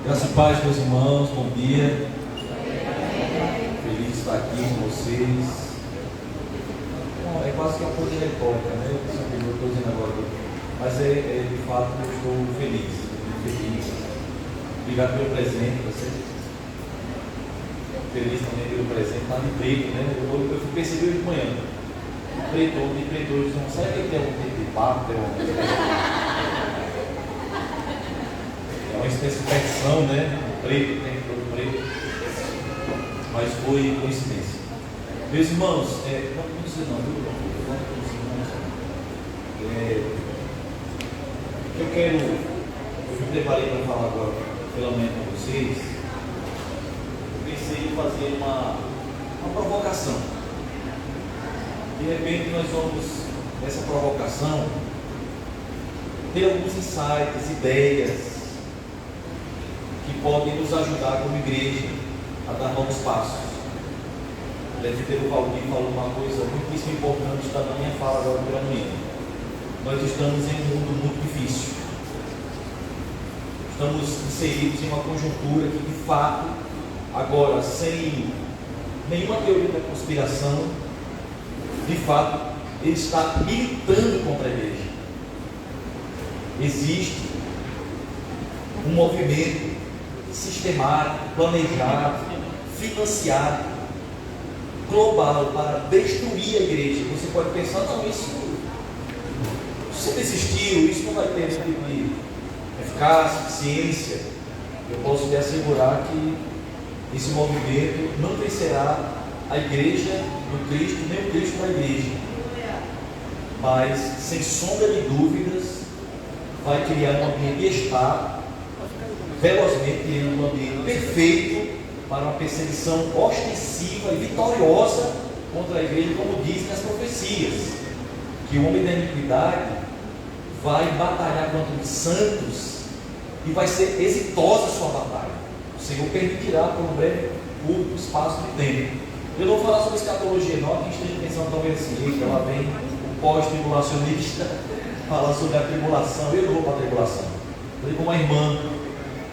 Graças e paz, meus irmãos, bom dia. Feliz de estar aqui com vocês. Bom, é quase que uma coisa retórica, né? Eu estou dizendo agora, mas de fato eu estou feliz, Obrigado pelo presente, você. Feliz também pelo presente, está de preto, né? Eu percebi hoje de manhã. Preto, hoje não sabe que tem algum tipo de papo, é uma espécie de petição, né? Preto, tem todo preto, mas foi coincidência. Meus irmãos, não precisa não, viu? Eu me preparei para falar agora, pela manhã com vocês. Eu pensei em fazer uma provocação. De repente nós vamos, nessa provocação, ter alguns insights, ideias, que podem nos ajudar como igreja a dar novos passos. O presbítero Valdir falou uma coisa muitíssimo importante, está na minha fala agora pela manhã. Nós estamos em um mundo muito difícil. Estamos inseridos em uma conjuntura que, de fato, agora, sem nenhuma teoria da conspiração, de fato, ele está militando contra a igreja. Existe um movimento sistemático, planejado, financiado, global, para destruir a igreja. Você pode pensar, não, isso sempre existiu, isso não vai ter esse tipo de eficácia, eficiência. Eu posso lhe assegurar que esse movimento não vencerá a igreja do Cristo, nem o Cristo da igreja, mas, sem sombra de dúvidas, vai criar um ambiente de Estado, velozmente criando um ambiente perfeito para uma perseguição ostensiva e vitoriosa contra a igreja, como dizem as profecias, que o homem da iniquidade vai batalhar contra os santos e vai ser exitosa a sua batalha. O Senhor permitirá por um breve curto espaço de tempo. Eu não vou falar sobre escatologia não, quem esteja pensando talvez assim, que ela vem o pós-tribulacionista falar sobre a tribulação. Eu não vou para a tribulação. Eu falei com uma irmã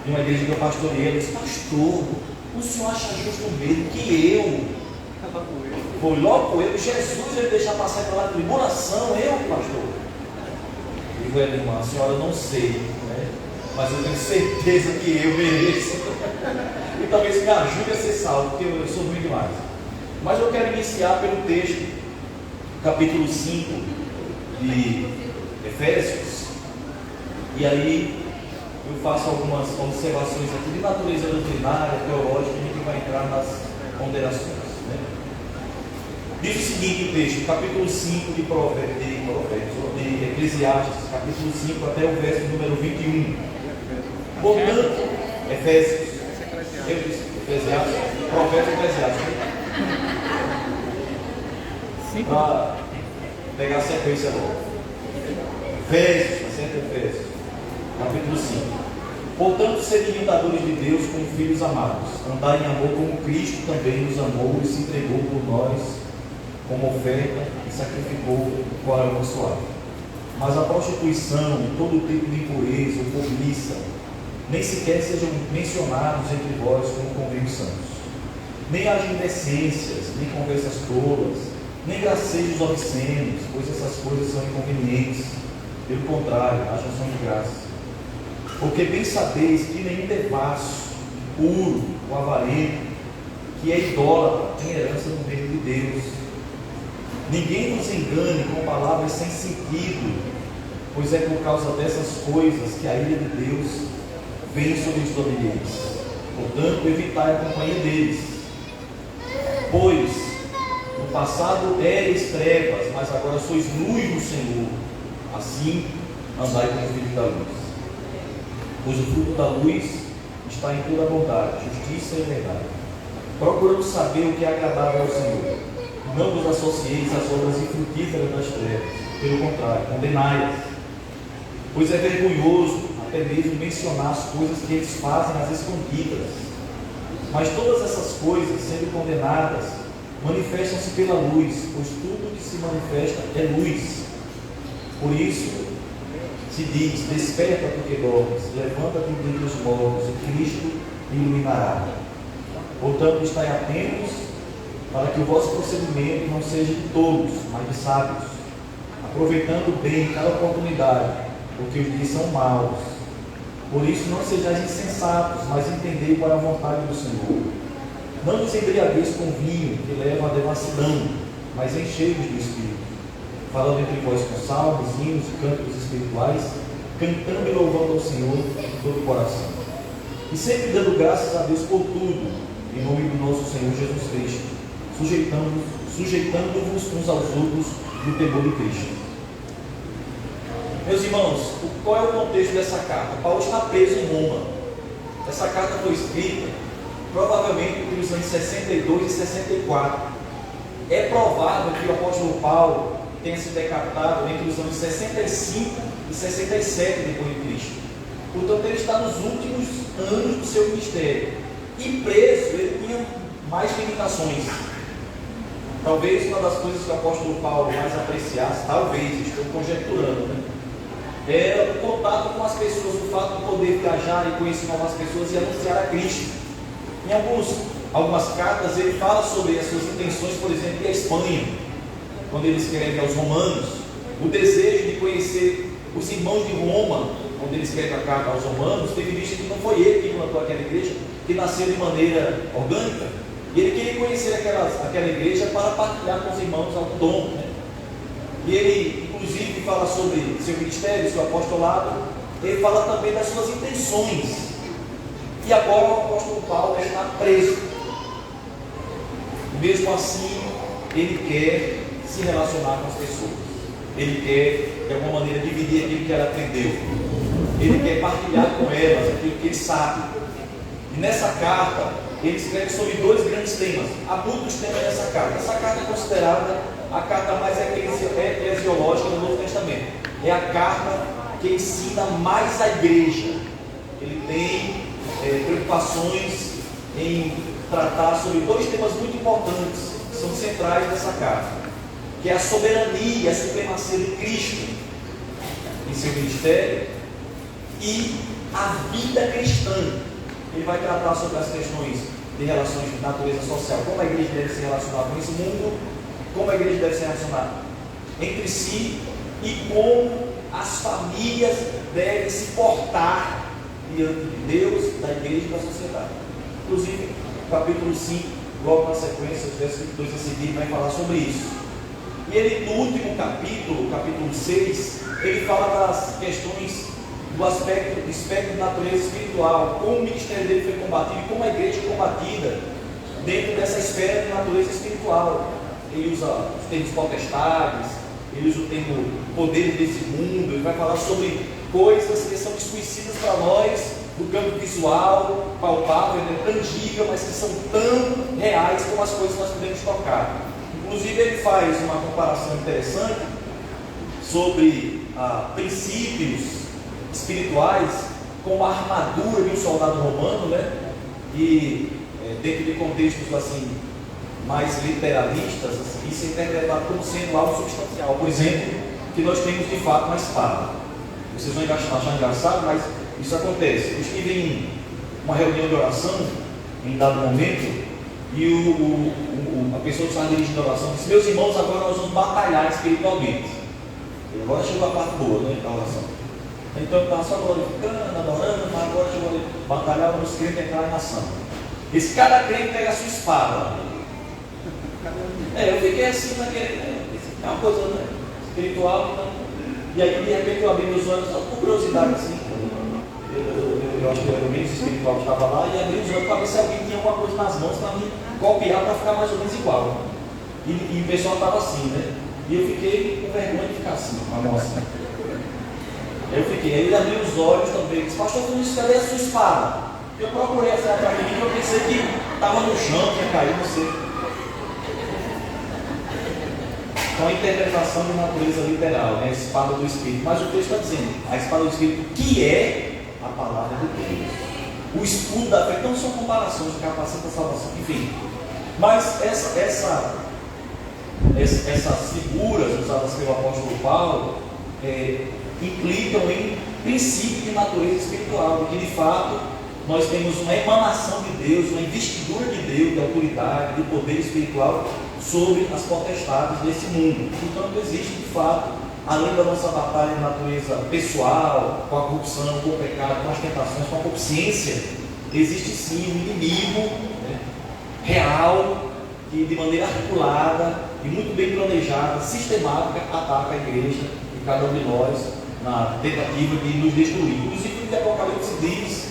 de uma igreja que eu pastorei, ela disse: pastor, o senhor acha justo mesmo que eu, foi logo eu, Jesus ele deixar passar pela tribulação, eu, pastor? Eu digo: irmã, a senhora não sei, né? Mas eu tenho certeza que eu mereço. E talvez me ajude a ser salvo, porque eu sou ruim demais. Mas eu quero iniciar pelo texto, capítulo 5 de Efésios, e aí eu faço algumas observações aqui de natureza doutrinária, teológica, e a gente vai entrar nas ponderações, né? Diz o seguinte o texto, capítulo 5 de Eclesiastes, capítulo 5 até o verso número 21. Portanto, Efésios, Eclesiastes, profeta Eclesiastes, para pegar a sequência logo. Efésios, capítulo 5. Portanto, sede imitadores de Deus como filhos amados, andai em amor como Cristo também nos amou e se entregou por nós como oferta e sacrificou o aroma suave. Mas a prostituição e todo tipo de impureza ou cobiça nem sequer sejam mencionados entre vós como convém os santos. Nem haja indecências, nem conversas tolas, nem gracejos obscenos, pois essas coisas são inconvenientes. Pelo contrário, haja ação de graça. Porque bem sabeis que nenhum devasso, puro ou avarento, que é idólatra, tem herança no reino de Deus. Ninguém nos engane com palavras sem sentido, pois é por causa dessas coisas que a ira de Deus vem sobre os desobedientes. Portanto, evitai a companhia deles. Pois no passado erais trevas, mas agora sois luz no Senhor. Assim andai como filhos da luz. Pois o fruto da luz está em toda a bondade, justiça e verdade, procurando saber o que é agradável ao Senhor. Não vos associeis às obras infrutíferas das trevas, pelo contrário, condenai-as. Pois é vergonhoso até mesmo mencionar as coisas que eles fazem às escondidas. Mas todas essas coisas, sendo condenadas, manifestam-se pela luz, pois tudo que se manifesta é luz. Por isso, se diz: desperta porque dormes, levanta-te dentre os mortos, e Cristo te iluminará. Portanto, estai atentos para que o vosso procedimento não seja de tolos, mas de sábios, aproveitando bem cada oportunidade, porque os dias são maus. Por isso não sejais insensatos, mas entendei qual é a vontade do Senhor. Não vos embriagueis com vinho, que leva à devassidão, mas enchei-vos do Espírito, falando entre vós com salmos, hinos e cânticos espirituais, cantando e louvando ao Senhor de todo o coração. E sempre dando graças a Deus por tudo, em nome do nosso Senhor Jesus Cristo, sujeitando-vos uns aos outros no temor de Cristo. Meus irmãos, qual é o contexto dessa carta? Paulo está preso em Roma. Essa carta foi escrita provavelmente entre os anos 62 e 64. É provável que o apóstolo Paulo tenha se decapitado entre os anos 65 e 67 depois de Cristo. Portanto, ele está nos últimos anos do seu ministério. E preso, ele tinha mais limitações. Talvez uma das coisas que o apóstolo Paulo mais apreciasse, talvez, estou conjecturando, né? Era o contato com as pessoas, o fato de poder viajar e conhecer novas pessoas e anunciar a Cristo. Em algumas cartas ele fala sobre as suas intenções, por exemplo, ir à Espanha, quando ele escreve aos romanos, o desejo de conhecer os irmãos de Roma. Quando ele escreve a carta aos romanos, teve visto que não foi ele que plantou aquela igreja, que nasceu de maneira orgânica, e ele queria conhecer aquela igreja para partilhar com os irmãos algum dom, né? E ele, inclusive, fala sobre seu ministério, seu apostolado. Ele fala também das suas intenções. E agora o apóstolo Paulo está preso. Mesmo assim, ele quer se relacionar com as pessoas. Ele quer, de alguma maneira, dividir aquilo que ela aprendeu. Ele quer partilhar com elas aquilo que ele sabe. E nessa carta, ele escreve sobre dois grandes temas. Há muitos temas nessa carta. Essa carta é considerada a carta mais eclesiológica do Novo Testamento. É a carta que ensina mais a igreja. Ele tem preocupações em tratar sobre dois temas muito importantes, que são centrais dessa carta, que é a soberania e a supremacia de Cristo em seu ministério e a vida cristã. Ele vai tratar sobre as questões de relações de natureza social, como a igreja deve se relacionar com esse mundo, como a igreja deve se relacionar entre si e como as famílias devem se portar diante de Deus, da igreja e da sociedade. Inclusive, capítulo 5, logo na sequência, os versos 2 a seguir, vai falar sobre isso. E ele, no último capítulo, capítulo 6, ele fala das questões do aspecto de natureza espiritual, como o ministério dele foi combatido e como a igreja é combatida dentro dessa esfera de natureza espiritual. Ele usa os termos potestades, ele usa o termo poder desse mundo, ele vai falar sobre coisas que são desconhecidas para nós, do campo visual, palpável, tangível, mas que são tão reais como as coisas que nós podemos tocar. Inclusive ele faz uma comparação interessante sobre princípios espirituais com a armadura de um soldado romano, né? E dentro de contextos assim mais literalistas, assim, isso é interpretado como sendo algo substancial. Por exemplo, que nós temos de fato uma espada. Vocês vão achar engraçado, mas isso acontece. Eu estive em uma reunião de oração em dado momento e a pessoa que estava dirigindo a oração disse: meus irmãos, agora nós vamos batalhar espiritualmente. E agora chegou a parte boa, né, da oração. Então eu estava só glorificando, adorando, mas agora chegou a batalhar para os crentes entrarem na ação. Esse cada crente pega a sua espada. Eu fiquei assim naquele. É uma coisa, né, espiritual, então. E aí de repente eu abri meus olhos, só por curiosidade assim. Eu acho que era o menos espiritual que estava lá, e abri os olhos para ver se alguém tinha alguma coisa nas mãos para me copiar, para ficar mais ou menos igual. E o pessoal estava assim, né? E eu fiquei com vergonha de ficar assim, com a mão assim. Eu fiquei, aí ele abriu os olhos também, disse: pastor, cadê a sua espada? Eu procurei essa para mim, eu pensei que estava no chão, tinha caído, não sei. Então a interpretação de natureza literal, né? A espada do Espírito. Mas o texto está dizendo, a espada do Espírito, que é a palavra de Deus. O escudo da fé. Então são comparações de capacete da salvação, enfim. Mas essas figuras usadas pelo apóstolo Paulo implicam em princípio de natureza espiritual, que de fato nós temos uma emanação de Deus, uma investidura de Deus, de autoridade, de poder espiritual sobre as potestades desse mundo. Portanto, existe de fato, além da nossa batalha de natureza pessoal, com a corrupção, com o pecado, com as tentações, com a consciência, existe sim um inimigo, né, real, que de maneira articulada e muito bem planejada, sistemática, ataca a igreja e cada um de nós na tentativa de nos destruir. Inclusive, o Apocalipse diz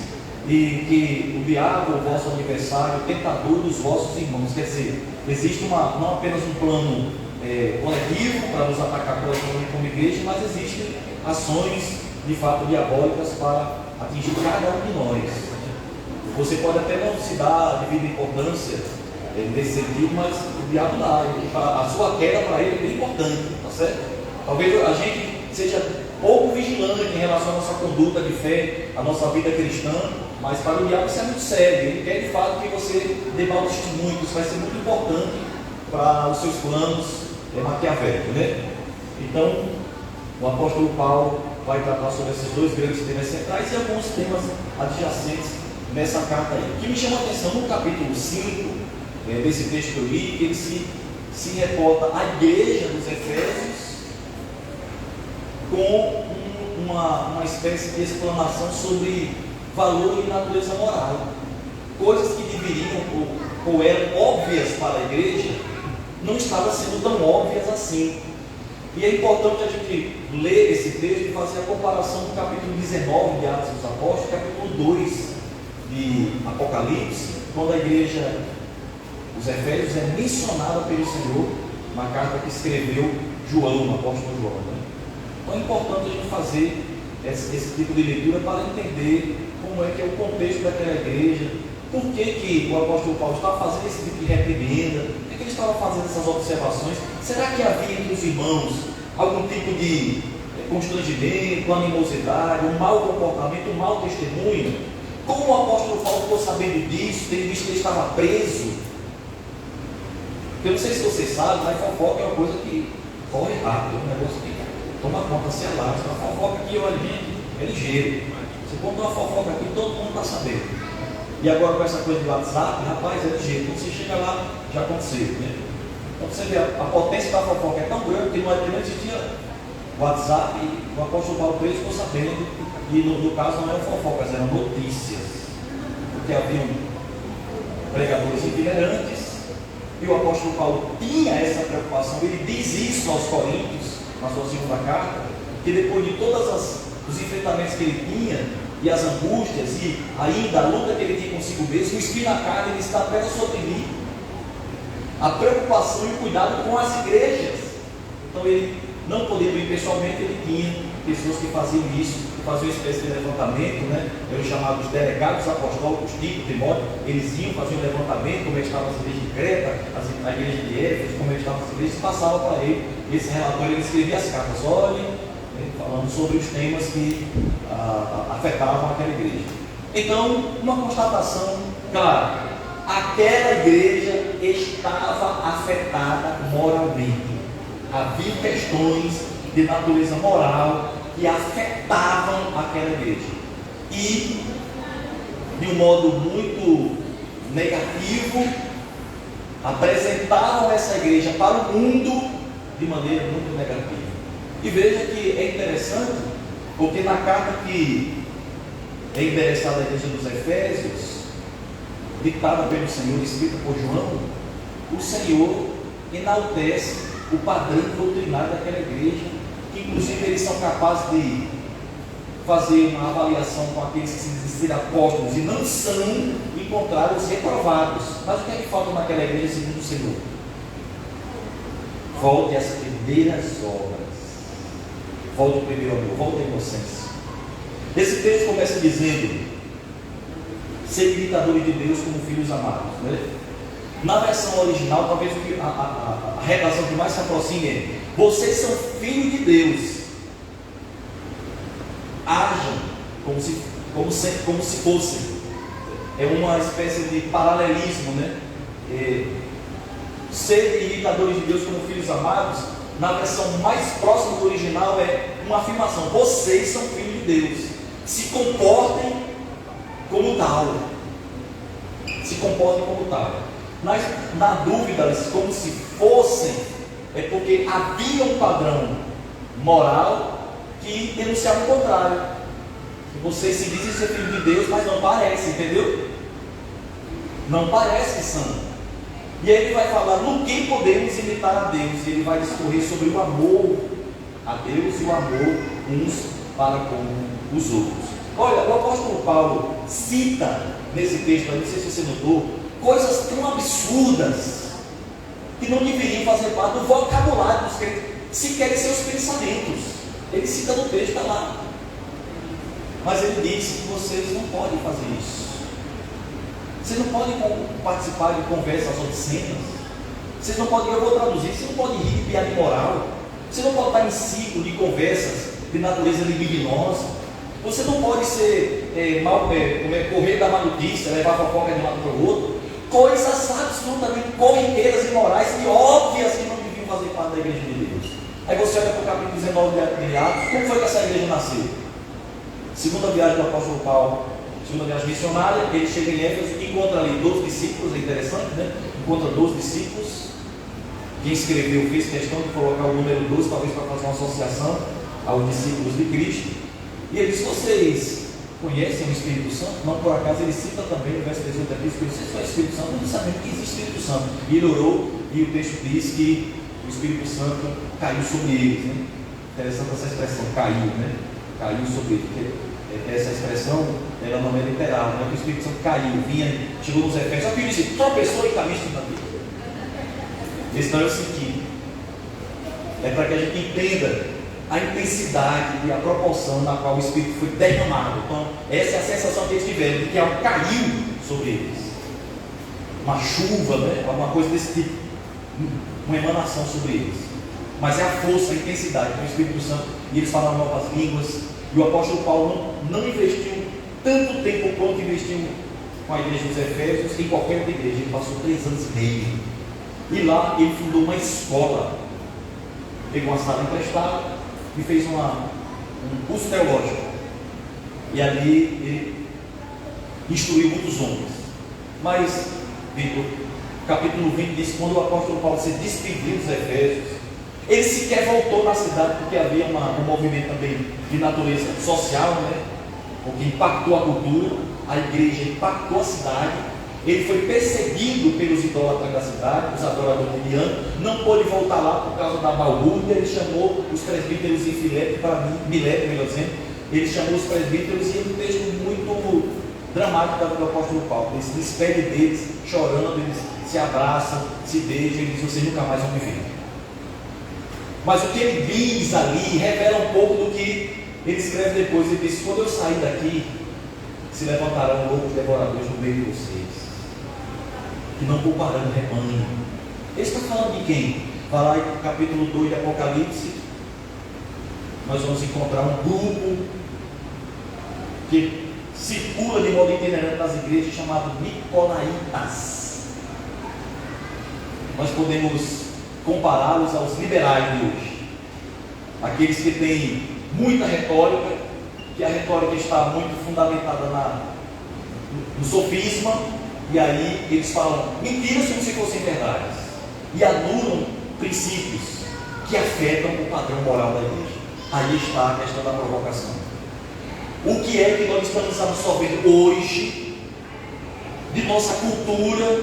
que o diabo, o vosso adversário, o tentador dos vossos irmãos. Quer dizer, existe não apenas um plano coletivo para nos atacar coletivamente como igreja, mas existem ações de fato diabólicas para atingir cada um de nós. Você pode até não se dar a devida importância nesse sentido, mas o diabo dá. A sua queda para ele é bem importante, tá certo? Talvez a gente seja pouco vigilante em relação à nossa conduta de fé, à nossa vida cristã, mas para o diabo isso é muito sério. Ele quer de fato que você dê mau testemunho. Isso vai ser muito importante para os seus planos maquiavélicos, né? Então, o apóstolo Paulo vai tratar sobre esses dois grandes temas centrais e alguns temas adjacentes nessa carta aí. O que me chama a atenção no capítulo 5 desse texto que eu li, que ele se reporta à igreja dos Efésios com uma espécie de explanação sobre valor e natureza moral. Coisas que deveriam ou eram óbvias para a igreja, não estavam sendo tão óbvias assim. E é importante a gente ler esse texto e fazer a comparação do capítulo 19 de Atos dos Apóstolos, capítulo 2 de Apocalipse, quando a igreja, os Efésios, é mencionada pelo Senhor na carta que escreveu João, o apóstolo João, né? Então é importante a gente fazer esse tipo de leitura para entender como é que é o contexto daquela igreja, por que o apóstolo Paulo estava fazendo esse tipo de reprimenda, por que ele estava fazendo essas observações. Será que havia entre os irmãos algum tipo de constrangimento, animosidade, um mau comportamento, um mau testemunho? Como o apóstolo Paulo ficou sabendo disso, tendo visto que ele estava preso? Eu não sei se vocês sabem, mas fofoca é uma coisa que corre rápido, é um negócio que toma conta, se alastra. A fofoca aqui, olha, é ligeiro. Você conta uma fofoca aqui, todo mundo está sabendo. E agora com essa coisa de WhatsApp, rapaz, é ligeiro. Quando você chega lá, já aconteceu, né? Então você vê, a potência da fofoca é tão grande que não existia WhatsApp, e o apóstolo Paulo preso ficou sabendo, e no caso não eram fofocas, eram notícias. Porque haviam pregadores itinerantes, e o apóstolo Paulo tinha essa preocupação. Ele diz isso aos Coríntios, na sua segunda carta, que depois de todos os enfrentamentos que ele tinha, e as angústias, e ainda a luta que ele tinha consigo mesmo, o espinho na carne, ele está apenas sobre mim. A preocupação e o cuidado com as igrejas. Então ele, não podendo ir pessoalmente, ele tinha pessoas que faziam isso, que faziam uma espécie de levantamento, né? Eram chamados delegados apostólicos, Tito, Timóteo. Eles iam fazer um levantamento, como é que estavam as igrejas de Creta, a igreja de Éfeso, como é que estavam as igrejas, e passava para ele esse relatório. Ele escrevia as cartas, olhem, falando sobre os temas que afetavam aquela igreja. Então, uma constatação clara: aquela igreja estava afetada moralmente. Havia questões de natureza moral que afetavam aquela igreja, e de um modo muito negativo apresentavam essa igreja para o mundo de maneira muito negativa. E veja que é interessante, porque na carta que é endereçada à igreja dos Efésios, ditada pelo Senhor, escrita por João, o Senhor enaltece o padrão doutrinário daquela igreja, que inclusive eles são capazes de fazer uma avaliação com aqueles que se dizem ser apóstolos e não são, encontrar os reprovados. Mas o que é que falta naquela igreja segundo o Senhor? Volte às primeiras obras. Volte ao primeiro amor, volte à inocência. Esse texto começa dizendo: ser imitadores de Deus como filhos amados, né? Na versão original, talvez a redação que mais se aproxime é: vocês são filhos de Deus, ajam como se fossem. É uma espécie de paralelismo, né? Ser imitadores de Deus como filhos amados, na versão mais próxima do original, é uma afirmação: vocês são filhos de Deus, se comportem como tal. Se comportem como tal. Na dúvida, como se fossem, é porque havia um padrão moral que denunciava o contrário. Vocês se dizem ser filhos de Deus, mas não parece, entendeu? Não parece que são. E aí ele vai falar no que podemos imitar a Deus. E ele vai discorrer sobre o amor a Deus e o amor uns para com os outros. Olha, o apóstolo Paulo cita nesse texto, não sei se você notou, coisas tão absurdas que não deveriam fazer parte do vocabulário dos crentes, se querem seus pensamentos. Ele cita no texto, está lá. Mas ele disse que vocês não podem fazer isso. Vocês não podem participar de conversas obscenas. Vocês não podem, eu vou traduzir, vocês não podem rir de piada imoral. Você não pode estar em ciclo de conversas de natureza libidinosa. Você não pode ser correr da má notícia, levar fofoca de um lado para o outro. Coisas absolutamente corriqueiras e morais e óbvias que não deviam fazer parte da igreja de Deus. Aí você olha para o capítulo 19 de Atos, como foi que essa igreja nasceu? Segunda viagem do apóstolo Paulo, segunda viagem missionária, ele chega em Éfeso e encontra ali 12 discípulos, é interessante, né? Encontra 12 discípulos. Quem escreveu fez questão de colocar o número 12, talvez para fazer uma associação aos discípulos de Cristo. E ele diz: vocês conhecem o Espírito Santo? Não por acaso ele cita também no verso 18 aqui: vocês são o Espírito Santo, não sabem que existe Espírito Santo. E ele orou, e o texto diz que o Espírito Santo caiu sobre eles, né? Interessante essa expressão, caiu, né? Caiu sobre eles, porque essa expressão ela não é literal, não é que o Espírito Santo caiu, chegou nos Efésios, só que ele disse: tropeçou e caiu na vida. Esse não é o sentido. É para que a gente entenda a intensidade e a proporção na qual o Espírito foi derramado. Então, essa é a sensação que eles tiveram, de que algo caiu sobre eles. Uma chuva, né? Alguma coisa desse tipo. Uma emanação sobre eles. Mas é a força, a intensidade do Espírito Santo. E eles falaram novas línguas. E o apóstolo Paulo não investiu tanto tempo quanto investiu com a igreja dos Efésios em qualquer outra igreja. Ele passou 3 anos e meio. E lá ele fundou uma escola. Pegou uma sala emprestada e fez um curso teológico. E ali ele instruiu muitos homens. Mas, Vitor, capítulo 20 diz que quando o apóstolo Paulo se despediu dos Efésios, ele sequer voltou na cidade, porque havia um movimento também de natureza social, né? O que impactou a cultura, a igreja impactou a cidade. Ele foi perseguido pelos idólatras da cidade, os adoradores de Diana, não pôde voltar lá por causa da balbúrdia. Ele chamou os presbíteros em Mileto, melhor dizendo, ele chamou os presbíteros, e um texto muito dramático do apóstolo Paulo. Ele se despede deles, chorando, eles se abraçam, se beijam, e diz: vocês nunca mais vão me ver. Mas o que ele diz ali revela um pouco do que ele escreve depois. Ele diz: quando eu sair daqui, se levantarão loucos devoradores no meio de vocês, que não pouparão o rebanho. Ele está falando de quem? Vai lá no capítulo 2 de Apocalipse, nós vamos encontrar um grupo que circula de modo itinerante nas igrejas, chamado Nicolaítas. Nós podemos compará-los aos liberais de hoje, aqueles que têm muita retórica, que a retórica está muito fundamentada no sofisma, e aí eles falam mentiras como se fossem verdades, e anulam princípios que afetam o padrão moral da igreja. Aí está a questão da provocação. O que é que nós estamos absorvendo hoje de nossa cultura,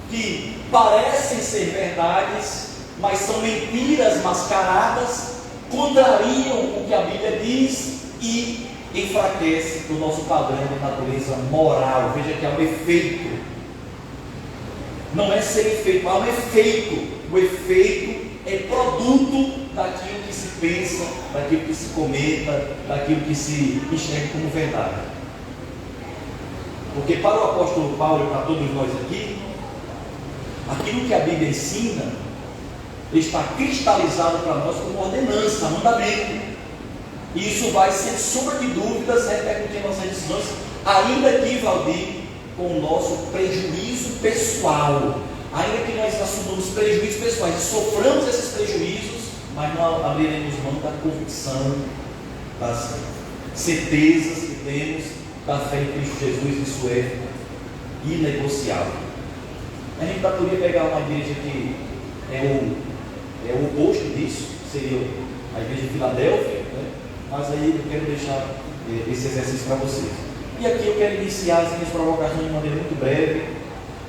que parecem ser verdades, mas são mentiras mascaradas, contrariam o que a Bíblia diz e enfraquece o nosso padrão de natureza moral. Veja que há um efeito. Não é sem efeito, há um efeito. O efeito é produto daquilo que se pensa, daquilo que se comenta, daquilo que se enxerga como verdade. Porque para o apóstolo Paulo e para todos nós aqui, aquilo que a Bíblia ensina está cristalizado para nós como ordenança, mandamento. E isso vai, sem sombra de dúvidas, repercutir em nossas decisões, ainda que, Valdir, com o nosso prejuízo pessoal. Ainda que nós assumamos prejuízos pessoais e soframos esses prejuízos, mas não abriremos mão da convicção, das certezas que temos da fé em Cristo Jesus. Isso é inegociável. A gente poderia pegar uma igreja que é o oposto disso, seria a igreja de Filadélfia, né? Mas aí eu quero deixar esse exercício para vocês. E aqui eu quero iniciar as minhas provocações de maneira muito breve.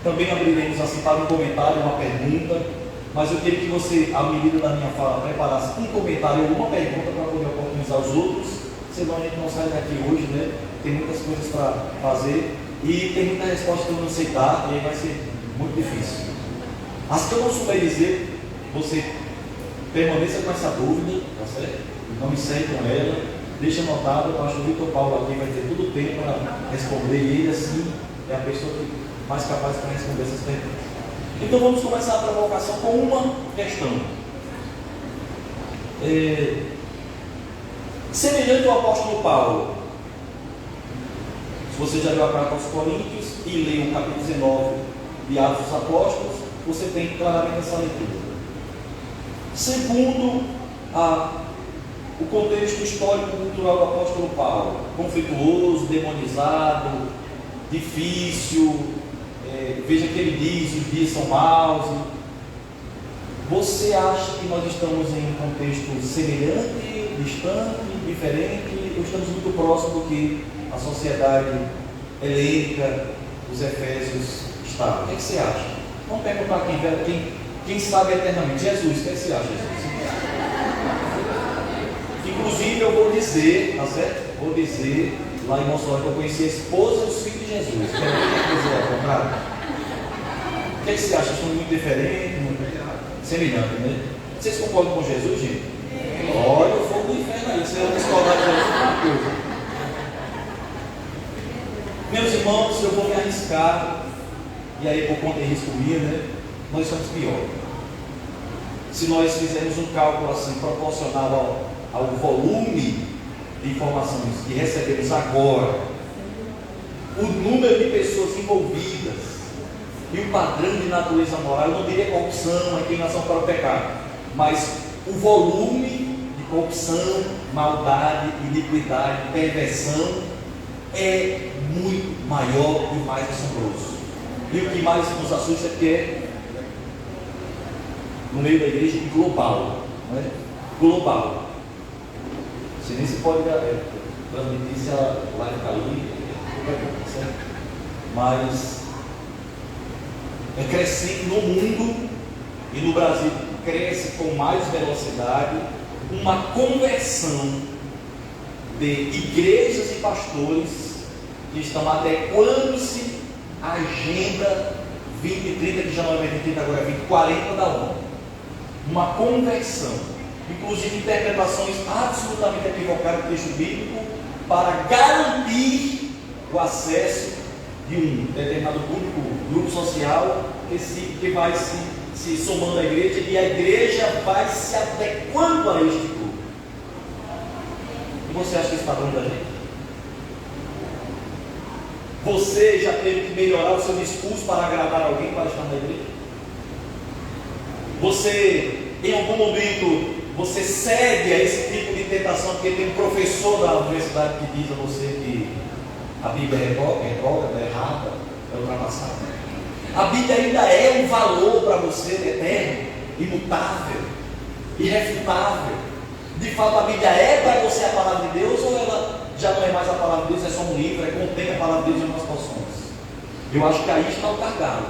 Também abriremos assim para um comentário, uma pergunta, mas eu queria que você, à medida da minha fala, preparasse um comentário ou uma pergunta para poder oportunizar os outros, senão a gente não sai daqui hoje, né? Tem muitas coisas para fazer e tem muita resposta que eu não sei dar, e aí vai ser muito difícil. As que eu não souber dizer, você permaneça com essa dúvida, tá certo? Não me segue com ela, deixa anotado. Eu acho que o Vitor Paulo aqui vai ter todo o tempo para responder, e ele assim é a pessoa mais capaz para responder essas perguntas. Então vamos começar a provocação com uma questão. Semelhante ao apóstolo Paulo, se você já leu a carta aos Coríntios e leu o capítulo 19 de Atos dos Apóstolos, você tem claramente essa leitura. Segundo o contexto histórico cultural do apóstolo Paulo, conflituoso, demonizado, difícil, veja que ele diz, os dias são maus. Você acha que nós estamos em um contexto semelhante, distante, diferente, ou estamos muito próximo do que a sociedade helênica dos Efésios estava? O que você acha? Vamos perguntar quem sabe eternamente. Jesus, o que você acha, Jesus? Inclusive eu vou dizer, tá certo? Vou dizer lá em Mossoró que eu conheci a esposa dos filhos de Jesus. Quer dizer, ao contrário? O que você acha? Estão muito diferentes, muito semelhante, né? Vocês concordam com Jesus, gente? Olha o fogo do inferno aí. Você vai discordar de Jesus uma coisa. Meus irmãos, eu vou me arriscar, e aí por conta de risco minha, né? Nós somos piores. Se nós fizermos um cálculo assim, proporcional ao volume de informações que recebemos agora, o número de pessoas envolvidas e o padrão de natureza moral, eu não diria corrupção, inclinação para o pecado, mas o volume de corrupção, maldade, iniquidade, perversão é muito maior e mais assombroso. E o que mais nos assusta é que é no meio da igreja global, não é? Global. Você nem se pode transmitir se a live cair, certo? Mas é crescendo no mundo e no Brasil cresce com mais velocidade uma conversão de igrejas e pastores que estão adequando-se à agenda 2030, que já não é 2030, agora é 2040 da ONU. Uma conversão, inclusive interpretações absolutamente equivocadas do texto bíblico para garantir o acesso de um determinado público, grupo social que vai se somando à igreja, e a igreja vai se adequando a este grupo. E você acha que isso está dando da gente? Você já teve que melhorar o seu discurso para agradar alguém para estar na igreja? Você, em algum momento, você cede a esse tipo de tentação, porque tem um professor da universidade que diz a você que a Bíblia é retrógrada, é errada, é ultrapassada. A Bíblia ainda é um valor para você, eterno, imutável, irrefutável. De fato, a Bíblia é para você a palavra de Deus, ou ela já não é mais a palavra de Deus, é só um livro, contém a palavra de Deus em algumas porções? Eu acho que aí está o gargalo.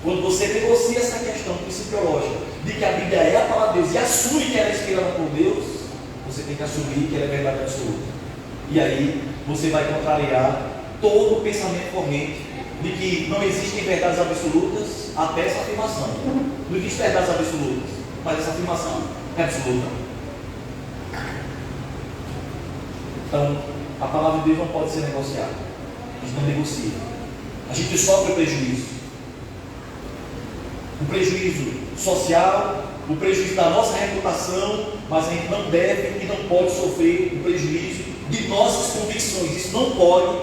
Quando você negocia essa questão principiológica de que a Bíblia é a palavra de Deus e assume que ela é inspirada por Deus, você tem que assumir que ela é verdade absoluta. E aí você vai contrariar todo o pensamento corrente de que não existem verdades absolutas até essa afirmação. Não existe verdades absolutas, mas essa afirmação é absoluta. Então, a palavra de Deus não pode ser negociada. A gente não negocia. A gente sofre o prejuízo. O prejuízo social, o prejuízo da nossa reputação, mas a gente não deve e não pode sofrer o prejuízo de nossas convicções. Isso não pode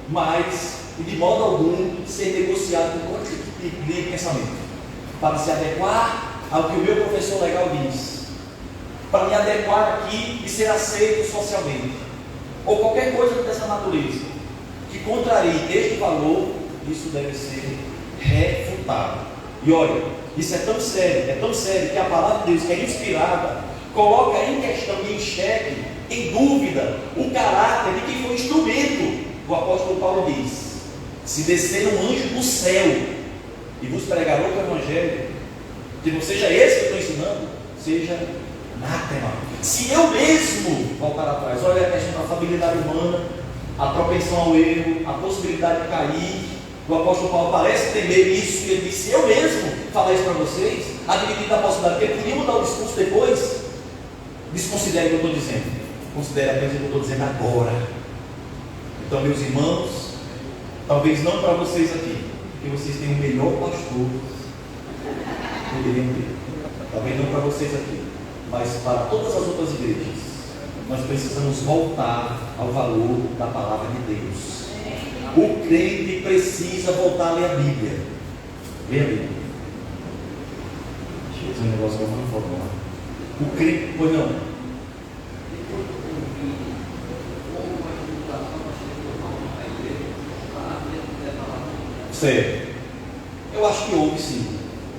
mais, e de modo algum, ser negociado com qualquer tipo de pensamento, para se adequar ao que o meu professor legal diz. para me adequar aqui e ser aceito socialmente, ou qualquer coisa dessa natureza, que contrarie este valor, isso deve ser refutado. E olha, isso é tão sério que a palavra de Deus, que é inspirada, coloca em questão e em xeque, em dúvida, o caráter de quem foi o instrumento. O apóstolo Paulo diz: se descer um anjo do céu e vos pregar outro evangelho, que não seja esse que eu estou ensinando, seja anátema. Se eu mesmo voltar atrás, olha a questão da familiaridade humana, a propensão ao erro, a possibilidade de cair. O apóstolo Paulo parece temer isso, e ele disse: se eu mesmo falar isso para vocês, admitindo a possibilidade que ele podia mudar o discurso depois, desconsidere o que eu estou dizendo, considere apenas o que eu estou dizendo agora. Então, meus irmãos, talvez não para vocês aqui, porque vocês têm o melhor pastor que poderiam ter, talvez não para vocês aqui, mas para todas as outras igrejas, nós precisamos voltar ao valor da palavra de Deus. O crente precisa voltar a ler a Bíblia. Leia a Bíblia. Deixa eu dizer um negócio que eu não vou falar. O crente, pois não. Certo. Eu acho que houve sim.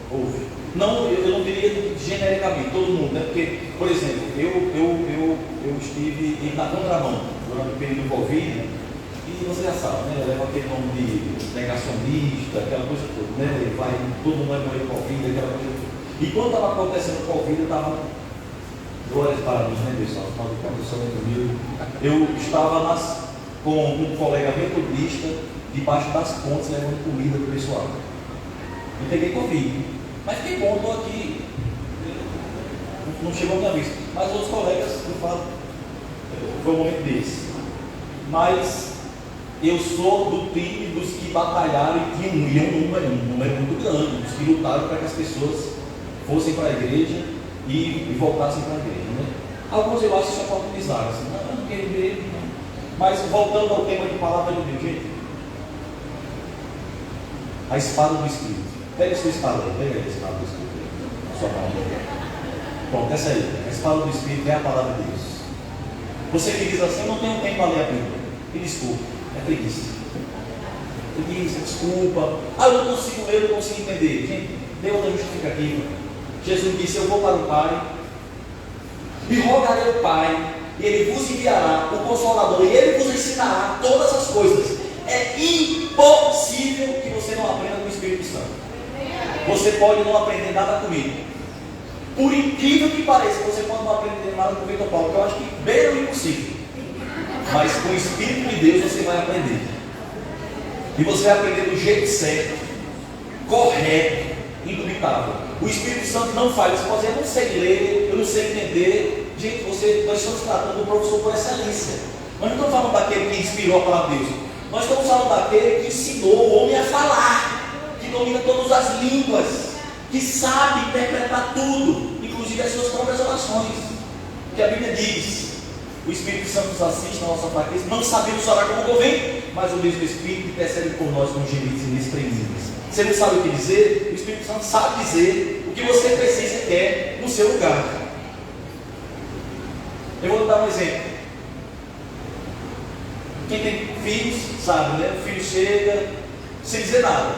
Houve. Não, eu não diria genericamente, todo mundo, né? Porque, por exemplo, eu estive na contramão durante o período do Covid, e você já sabe, né? Leva aquele nome de negacionista, aquela coisa toda, né? Ele vai, todo mundo vai morrer com Covid, aquela coisa toda. E quando estava acontecendo o Covid, eu estava, glórias para Deus, né, pessoal? Quando aconteceu comigo, eu estava com um colega metodista, debaixo das pontes, levando comida para o pessoal. Eu peguei Covid, mas fiquei bom, estou aqui. Não chegou a minha vista. Mas outros colegas, eu falo, foi um momento desse. Mas eu sou do time dos que batalharam e tinham um número muito grande, dos que lutaram para que as pessoas fossem para a igreja e voltassem para a igreja, né? Alguns eu acho que só oportunizaram, assim, não quero ver, não. Mas voltando ao tema de palavra de Deus, gente, a espada do Espírito. Pega a sua espada aí, pega aí a espada do Espírito aí, a sua mão. Pronto, essa aí, a espada do Espírito é a palavra de Deus. Você que diz assim: eu não tenho tempo para ler a Bíblia, me desculpa, é preguiça. Preguiça, desculpa, eu não consigo entender. Gente, Deus não justifica aqui. Jesus disse: eu vou para o Pai e rogarei ao Pai, e Ele vos enviará o Consolador, e Ele vos ensinará todas as coisas. É impossível que você não aprenda com o Espírito Santo. Você pode não aprender nada comigo. Por incrível que pareça, você pode não aprender nada com o Vitor Paulo, que eu acho que beira o impossível. Mas com o Espírito de Deus você vai aprender. E você vai aprender do jeito certo, correto, indubitável. O Espírito Santo não faz. Você pode dizer: eu não sei ler, eu não sei entender. Gente, nós estamos tratando do professor por excelência. Nós não estamos falando daquele que inspirou a palavra de Deus. Nós estamos falando daquele que ensinou o homem a falar, que domina todas as línguas, que sabe interpretar tudo, inclusive as suas próprias orações. Que a Bíblia diz: o Espírito Santo nos assiste na nossa fraqueza, não sabemos orar como convém, mas o mesmo Espírito intercede por nós com gemidos inexprimíveis. Você não sabe o que dizer? O Espírito Santo sabe dizer o que você precisa e quer no seu lugar. Eu vou dar um exemplo. Quem tem filhos sabe, né? O filho chega sem dizer nada,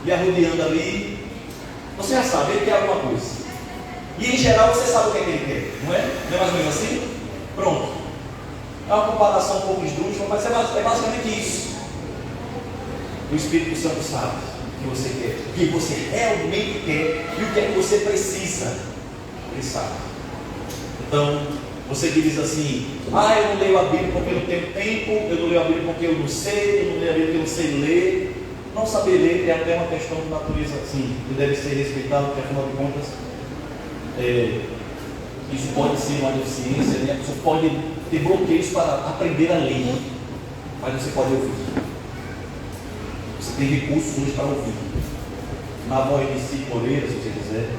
e arrodeando ali, você já sabe, ele quer alguma coisa. E em geral você sabe o que é que ele quer, não é? Não é mais ou menos assim? Pronto. É uma comparação um pouco esdrúxula, mas é basicamente isso. O Espírito Santo sabe o que você quer, o que você realmente quer e o que é que você precisa. Ele sabe. Então, você que diz assim: eu não leio a Bíblia porque eu não tenho tempo, eu não leio a Bíblia porque eu não sei, eu não leio a Bíblia porque eu não sei ler. Não saber ler é até uma questão de natureza, assim, que deve ser respeitado, porque afinal de contas, isso pode ser uma deficiência, né? A pessoa pode ter bloqueios para aprender a ler, mas você pode ouvir. Você tem recursos hoje para ouvir. Na voz de Cid Moreira, se você quiser,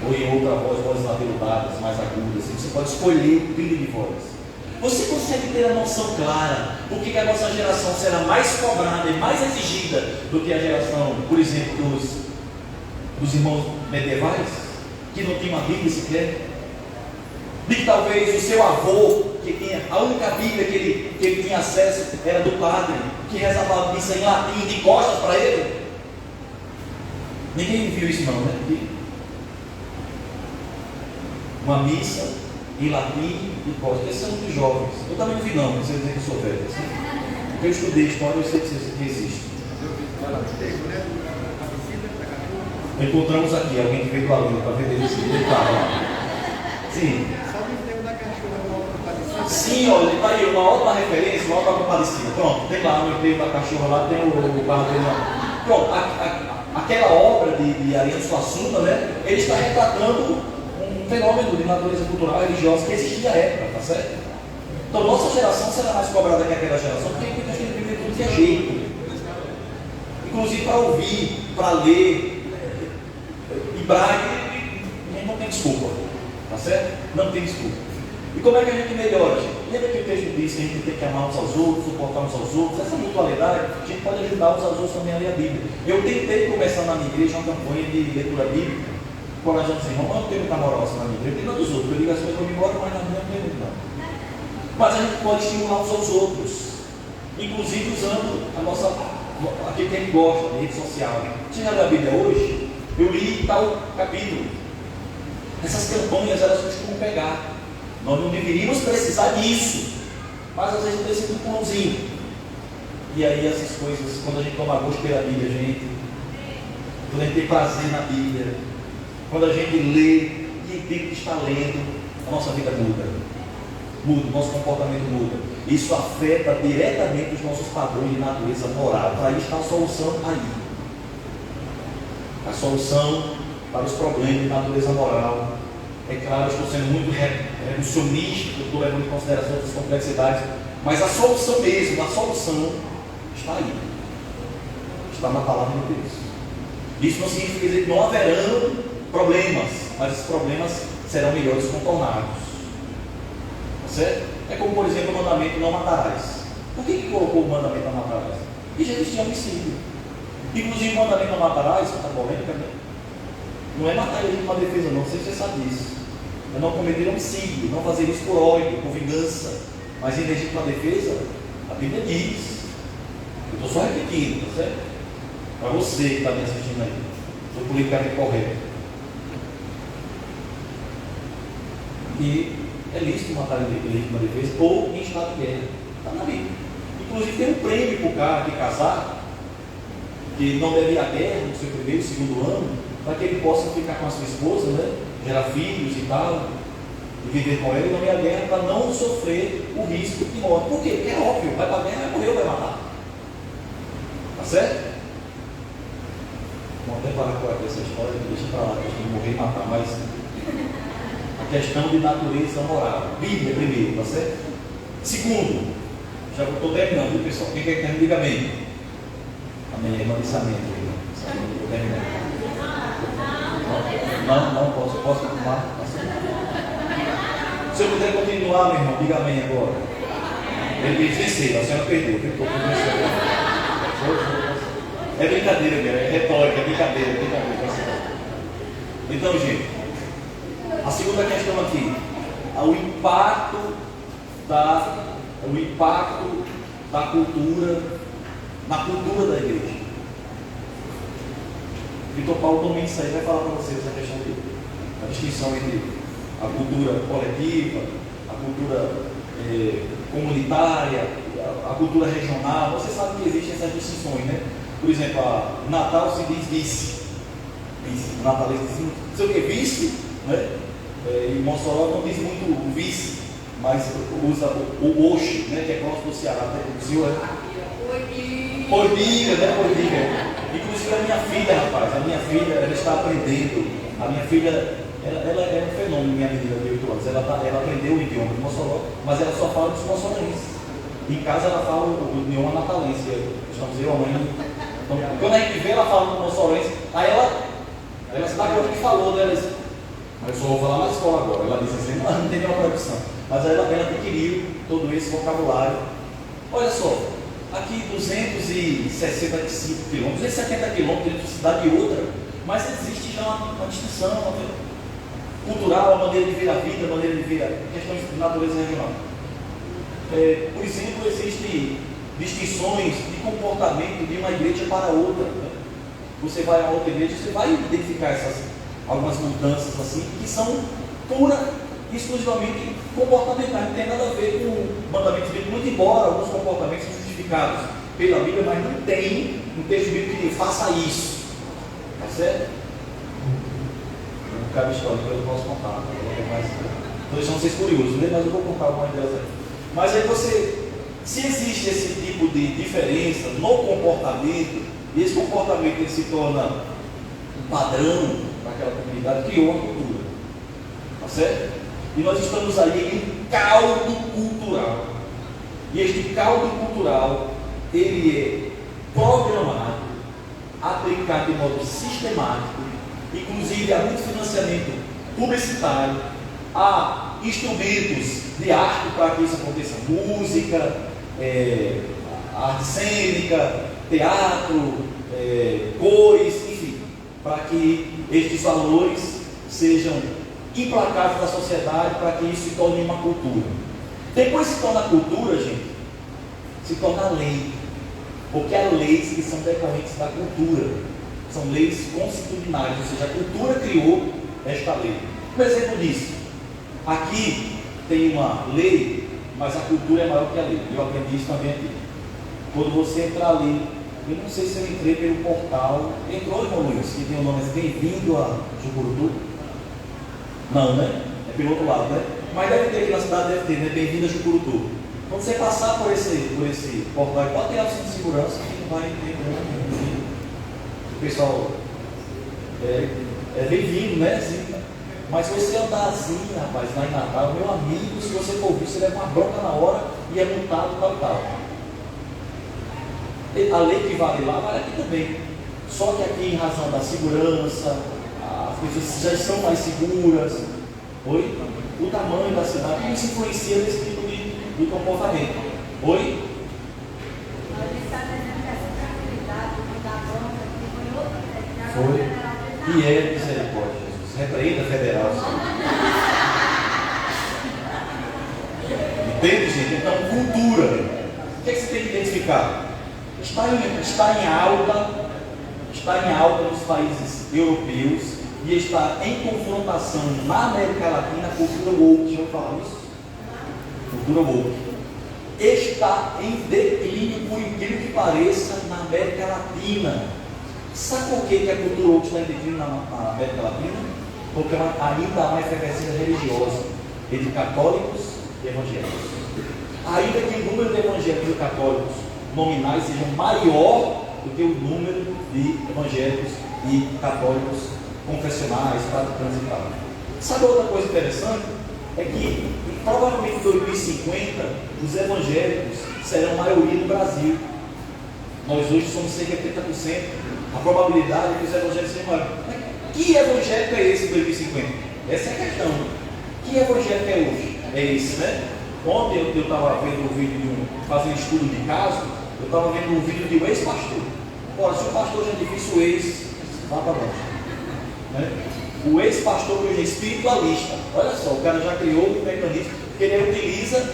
ou em outra voz, vozes avelutadas, mais agudas, assim, você pode escolher o brilho de voz. Você consegue ter a noção clara por que a nossa geração será mais cobrada e mais exigida do que a geração, por exemplo, dos irmãos medievais, que não tinham uma Bíblia sequer? De que talvez o seu avô, que tinha a única Bíblia que ele tinha acesso era do padre, que rezava a missa em latim, de costas para ele. Ninguém viu isso não, né? Uma missa em latim de costas. Esses são muito jovens. Eu também não vi não, não sei dizer que eu sou velho. Assim. Porque eu estudei história, eu sei que existe. Encontramos aqui alguém que veio do aluno para vender esse livro. Sim. Sim, olha, está aí uma ótima referência, uma ótima compadecida. Pronto, tem lá no enterro da cachorra, lá tem o carro dele lá. Pronto, aquela obra de Ariano Suassuna, né? Ele está retratando um fenômeno de natureza cultural e religiosa que existia à época, tá certo? Então, nossa geração será mais cobrada que aquela geração, porque muita gente vive tudo que é jeito. Inclusive para ouvir, para ler, e braille, não tem desculpa, tá certo? Não tem desculpa. E como é que a gente melhora? Lembra que o texto diz que a gente tem que amar uns aos outros, suportar uns aos outros? Essa mutualidade, a gente pode ajudar uns aos outros também a ler a Bíblia. Eu tentei começar na minha igreja uma campanha de leitura bíblica, corajando assim, irmão, não tem muita moral assim na minha igreja, tem dos outros, eu digo as coisas vão embora, mas na minha não tem muito não. Mas a gente pode estimular uns aos outros, inclusive usando a nossa, aquilo que a gente gosta, de rede social. Você já leu a Bíblia hoje? Eu li tal capítulo. Essas campanhas, elas costumam pegar. Nós não deveríamos precisar disso, mas às vezes precisa de um pãozinho. E aí essas coisas, quando a gente toma gosto pela Bíblia, gente, quando a gente tem prazer na Bíblia, quando a gente lê e entende que está lendo, a nossa vida muda, o nosso comportamento muda. Isso afeta diretamente os nossos padrões de natureza moral. Para isso está a solução aí. A solução para os problemas de natureza moral. É claro, eu estou sendo muito reducionista, estou levando em consideração outras complexidades, mas a solução mesmo, a solução está aí. Está na palavra de Deus. Isso não significa dizer que não haverão problemas, mas esses problemas serão melhores contornados. Tá certo? É como, por exemplo, o mandamento não matarás. Por que colocou o mandamento não matarás? Porque já existia homicídio. Inclusive o mandamento não matarás, está polêmica, né? Não é matar ele para defesa, não sei se você sabe disso. É não cometer homicídio, não fazer isso por ódio, por vingança. Mas em legítima defesa, a Bíblia diz. Eu estou só repetindo, tá certo? Para você que está me assistindo aí. Sou politicamente correto. E é lícito matar em legítima defesa ou em estado de guerra. Está na Bíblia. Inclusive tem um prêmio para o cara que casar, que não deve ir à guerra no seu primeiro, segundo ano, para que ele possa ficar com a sua esposa, né? Gerar filhos e tal, e viver com ela e não ir à guerra para não sofrer o risco de morte. Por quê? Porque é óbvio, vai para a guerra, vai morrer ou vai matar. Tá certo? Vamos até parar com essa história, deixa para lá, questão de morrer e matar, mas a questão de natureza moral. Bíblia primeiro, tá certo? Segundo, já estou terminando, viu, pessoal? Quem quer que termine, diga amém. Amém, irmã disse amém. Estou terminando. Não posso continuar. Se eu puder continuar, meu irmão, diga amém agora. Ele disse vencer, a senhora perdeu. É brincadeira, é retórica, é brincadeira. Então, gente, a segunda questão aqui, o impacto da cultura na cultura da igreja. Vitor Paulo também isso aí vai falar para vocês a questão da distinção entre a cultura coletiva, a cultura comunitária, a cultura regional. Você sabe que existem essas distinções, né? Por exemplo, no Natal se diz vice. O natalês diz não sei o que, vice, né? Em Mossoró não diz muito o vice, mas usa o oxe, né? Que é próximo do Ceará, até o Brasil Poidiga, né? Poidiga. Inclusive a minha filha, rapaz, ela está aprendendo. A minha filha, ela é um fenômeno, minha menina de 8 anos. Ela aprendeu o idioma de Mossoró, mas ela só fala dos moçoroenses. Em casa ela fala o idioma natalense. Estamos eu, a mãe. Então, quando a gente vê ela falando moçoroense, aí ela se dá conta que falou, né? Ela diz, mas eu só vou falar na escola agora. Ela disse assim, não tem nenhuma tradução. Mas ela adquiriu todo esse vocabulário. Olha só. Aqui 265 quilômetros, 270 quilômetros entre uma cidade e outra, mas existe já uma distinção. cultural, a maneira de ver a vida, a maneira de ver a questões de natureza regional. Por exemplo, existem distinções de comportamento de uma igreja para outra, né? Você vai a outra igreja, você vai identificar algumas mudanças assim, que são exclusivamente comportamentais, não tem nada a ver com mandamentos bíblicos, muito embora alguns comportamentos sejam justificados pela Bíblia, mas não tem um texto bíblico que diz, faça isso, tá certo? Não cabe história, depois eu posso contar, estou deixando vocês curiosos, né? Mas eu vou contar algumas delas aí. Mas aí se existe esse tipo de diferença no comportamento, e esse comportamento ele se torna um padrão para aquela comunidade, criou uma cultura, tá certo? E nós estamos aí em um caldo cultural, e este caldo cultural, ele é programado, aplicado de modo sistemático, inclusive há muito financiamento publicitário, há instrumentos de arte para que isso aconteça, música, arte cênica, teatro, cores, enfim, para que estes valores sejam implacáveis da sociedade, para que isso se torne uma cultura. Depois se torna cultura, gente, se torna lei, porque há leis que são decorrentes da cultura, são leis constitucionais, ou seja, a cultura criou esta lei. Um exemplo disso, aqui tem uma lei, mas a cultura é maior que a lei. Eu aprendi isso também aqui. Quando você entrar ali, eu não sei se eu entrei pelo portal, entrou, irmão Luiz, que tem o nome assim, bem-vindo a Jucurutu? Não, né? É pelo outro lado, né? Mas deve ter aqui na cidade, deve ter, né? Bem-vindo a Jucurutu. Quando você passar por esse portal, pode ter a opção de segurança, que não vai ter nenhum. O pessoal é bem-vindo, né? Assim, mas se você andar assim, rapaz, lá em Natal, meu amigo, se você for ouvir, você leva uma bronca na hora e é multado, tal. A lei que vale lá, vale aqui também. Só que aqui, em razão da segurança, as pessoas já estão mais seguras, o tamanho da cidade, isso influencia nesse tipo de comportamento. Oi? Foi. E é misericórdia, Jesus. Repreenda federal. Entende, gente? Então, cultura. O que é que você tem que identificar? Está em alta nos países europeus e está em confrontação na América Latina a cultura woke. Deixa eu falar isso? Cultura woke. Está em declínio, por incrível que pareça, na América Latina. Sabe por que a cultura woke está em declínio na América Latina? Porque ainda há uma efervescência religiosa entre católicos e evangélicos. Ainda que o número de evangélicos e católicos nominais sejam maior do que o número de evangélicos e católicos confessionais, praticantes e tal. Sabe outra coisa interessante? É que provavelmente em 2050 os evangélicos serão maioria no Brasil. Nós hoje somos cerca de 30%. A probabilidade é que os evangélicos sejam maiores. Que evangélico é esse em 2050? Essa é a questão. Que evangélico é hoje? É esse, né? Ontem eu estava vendo um vídeo fazendo estudo de caso. Eu estava vendo um vídeo de um ex-pastor. Ora, se o pastor já é difícil, o ex, vá para longe. Né? O ex-pastor que hoje é espiritualista. Olha só, o cara já criou um mecanismo que ele utiliza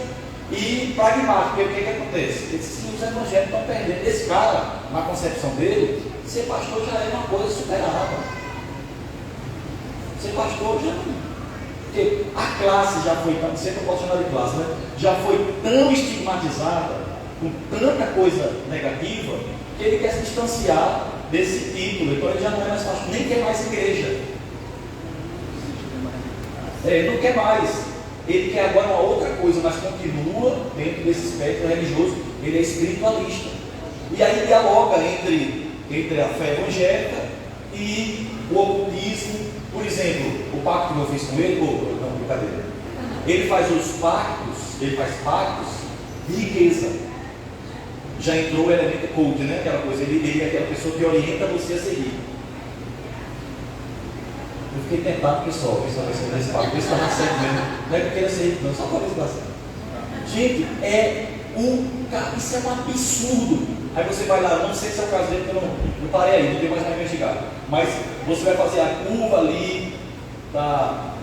e pragmático. Porque o que acontece? Ele disse assim, os evangélicos estão perdendo. Esse cara, na concepção dele, ser pastor já é uma coisa superada. Ser pastor já não. Porque a classe já foi, sempre eu posso chamar de classe, né? Já foi tão estigmatizada, com tanta coisa negativa, que ele quer se distanciar desse título. Então ele já não é mais pastor, nem quer mais igreja. Ele não quer mais. Ele quer agora uma outra coisa, mas continua dentro desse espectro religioso. Ele é espiritualista. E aí dialoga entre a fé evangélica e o ocultismo. Por exemplo, o pacto que eu fiz com ele, não, brincadeira. Ele faz pactos de riqueza. Já entrou o elemento coach, né? Aquela coisa, ele é aquela pessoa que orienta você a seguir. Eu fiquei tentado, pessoal, vai ser nesse pacto, isso está na certo mesmo. Não é que queira ser rico, não, só para isso dar certo. Gente, isso é um absurdo. Aí você vai lá, não sei se é o caso dele, porque eu parei aí, não tem mais para investigar. Mas você vai fazer a curva ali da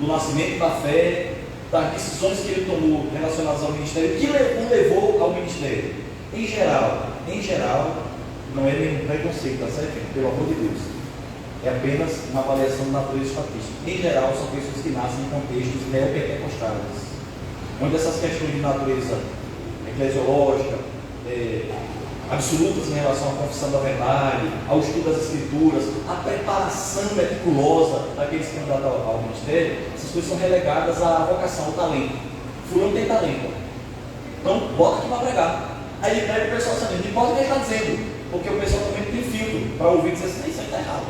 do nascimento da fé, das decisões que ele tomou relacionadas ao ministério, que o levou ao ministério. Em geral, não é nenhum preconceito, tá certo? Pelo amor de Deus. É apenas uma avaliação de natureza estatística. Em geral, são pessoas que nascem em contextos neopentecostais, onde essas questões de natureza eclesiológica, absolutas em relação à confissão da verdade, ao estudo das escrituras, a preparação meticulosa daqueles candidatos ao ministério, essas coisas são relegadas à vocação, ao talento. Fulano tem talento, então bota aqui para pregar. Aí ele prega o pessoal sabendo, não importa o que ele está dizendo, porque o pessoal também tem filtro para ouvir e dizer assim, isso aí está errado.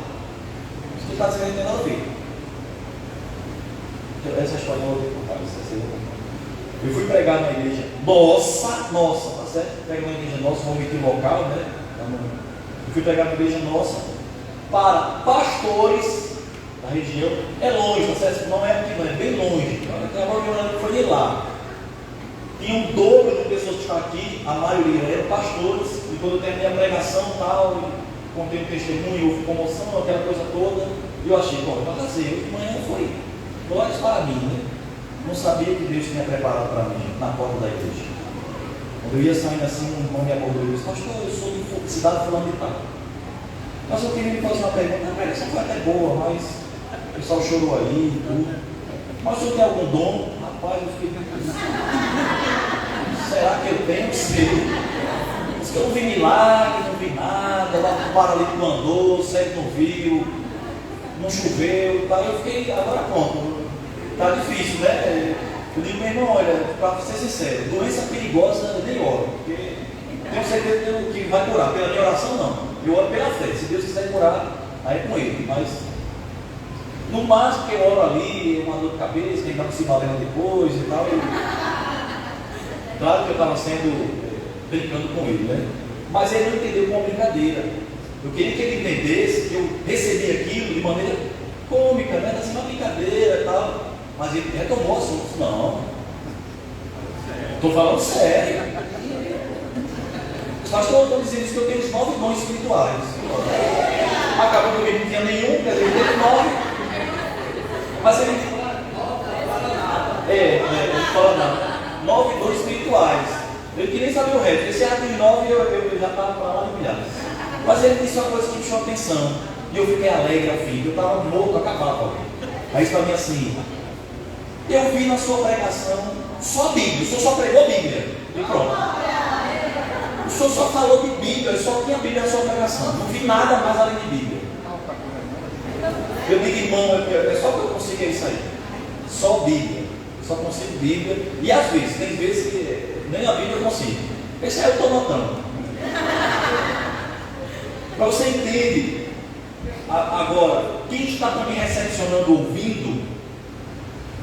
Isso que ele está dizendo não tem nada a ver. Essa história eu não vou contar, eu fui pregar na igreja nossa, tá certo? Pregar na igreja nossa, vou omitir o local, né? Eu fui pregar na igreja nossa para pastores da região. É longe, tá certo? Não é aqui, não, é bem longe. Agora foi de lá. Tinha um dobro de pessoas que estavam aqui, a maioria eram pastores, e quando eu terminei a pregação e tal, contei um testemunho, houve comoção, aquela coisa toda, e eu achei, bom, eu vou fazer, eu de manhã foi glórias para mim, né? Não sabia que Deus tinha preparado para mim na porta da igreja. Quando eu ia saindo assim, um irmão me abordou e disse, pastor, eu sou de cidade fulano de tal. Mas eu queria me fazer uma pergunta, a pregação foi até boa, mas o pessoal chorou aí e tudo. Mas o senhor tem algum dom? Rapaz, eu fiquei pensando, será que eu tenho? Sei. Diz que eu não vi milagre, não vi nada, lá o paralítico não andou, o cego não viu, não choveu, tá? Eu fiquei, agora pronto, tá difícil, né? Eu digo, meu irmão, olha, para ser sincero, doença perigosa eu nem oro, porque tenho certeza que vai curar, pela minha oração não, eu oro pela fé, se Deus quiser curar, aí é com ele, mas no máximo que eu oro ali, uma dor de cabeça, quem está se valendo depois e tal. Claro que eu estava brincando com ele, né? Mas ele não entendeu como uma brincadeira. Eu queria que ele entendesse que eu recebi aquilo de maneira cômica, né? Assim, uma brincadeira e tal. Mas ele retomou o assunto. Não. Estou falando sério. Pastor, eu estou dizendo isso que eu tenho os 9 dons espirituais. Acabou que ele não tinha nenhum, quer dizer, ele teve 9. Mas ele fala não. 9 dons espirituais. Eu queria nem saber o resto. Esse era de 9 eu já estava para lá de milhares. Mas ele disse uma coisa que me chamou a atenção. E eu fiquei alegre ao fim. Eu estava morto, acabado. Aí para mim assim, eu vi na sua pregação só Bíblia. O senhor só pregou Bíblia. E pronto. O senhor só falou de Bíblia. Só tinha Bíblia na sua pregação. Não vi nada mais além de Bíblia. Eu digo, irmão, é só que eu consigo isso aí. Só Bíblia. Só consigo Bíblia. E às vezes, tem vezes que nem a Bíblia eu consigo. Esse aí eu estou notando. Para você entender. Agora, quem está também recepcionando, ouvindo,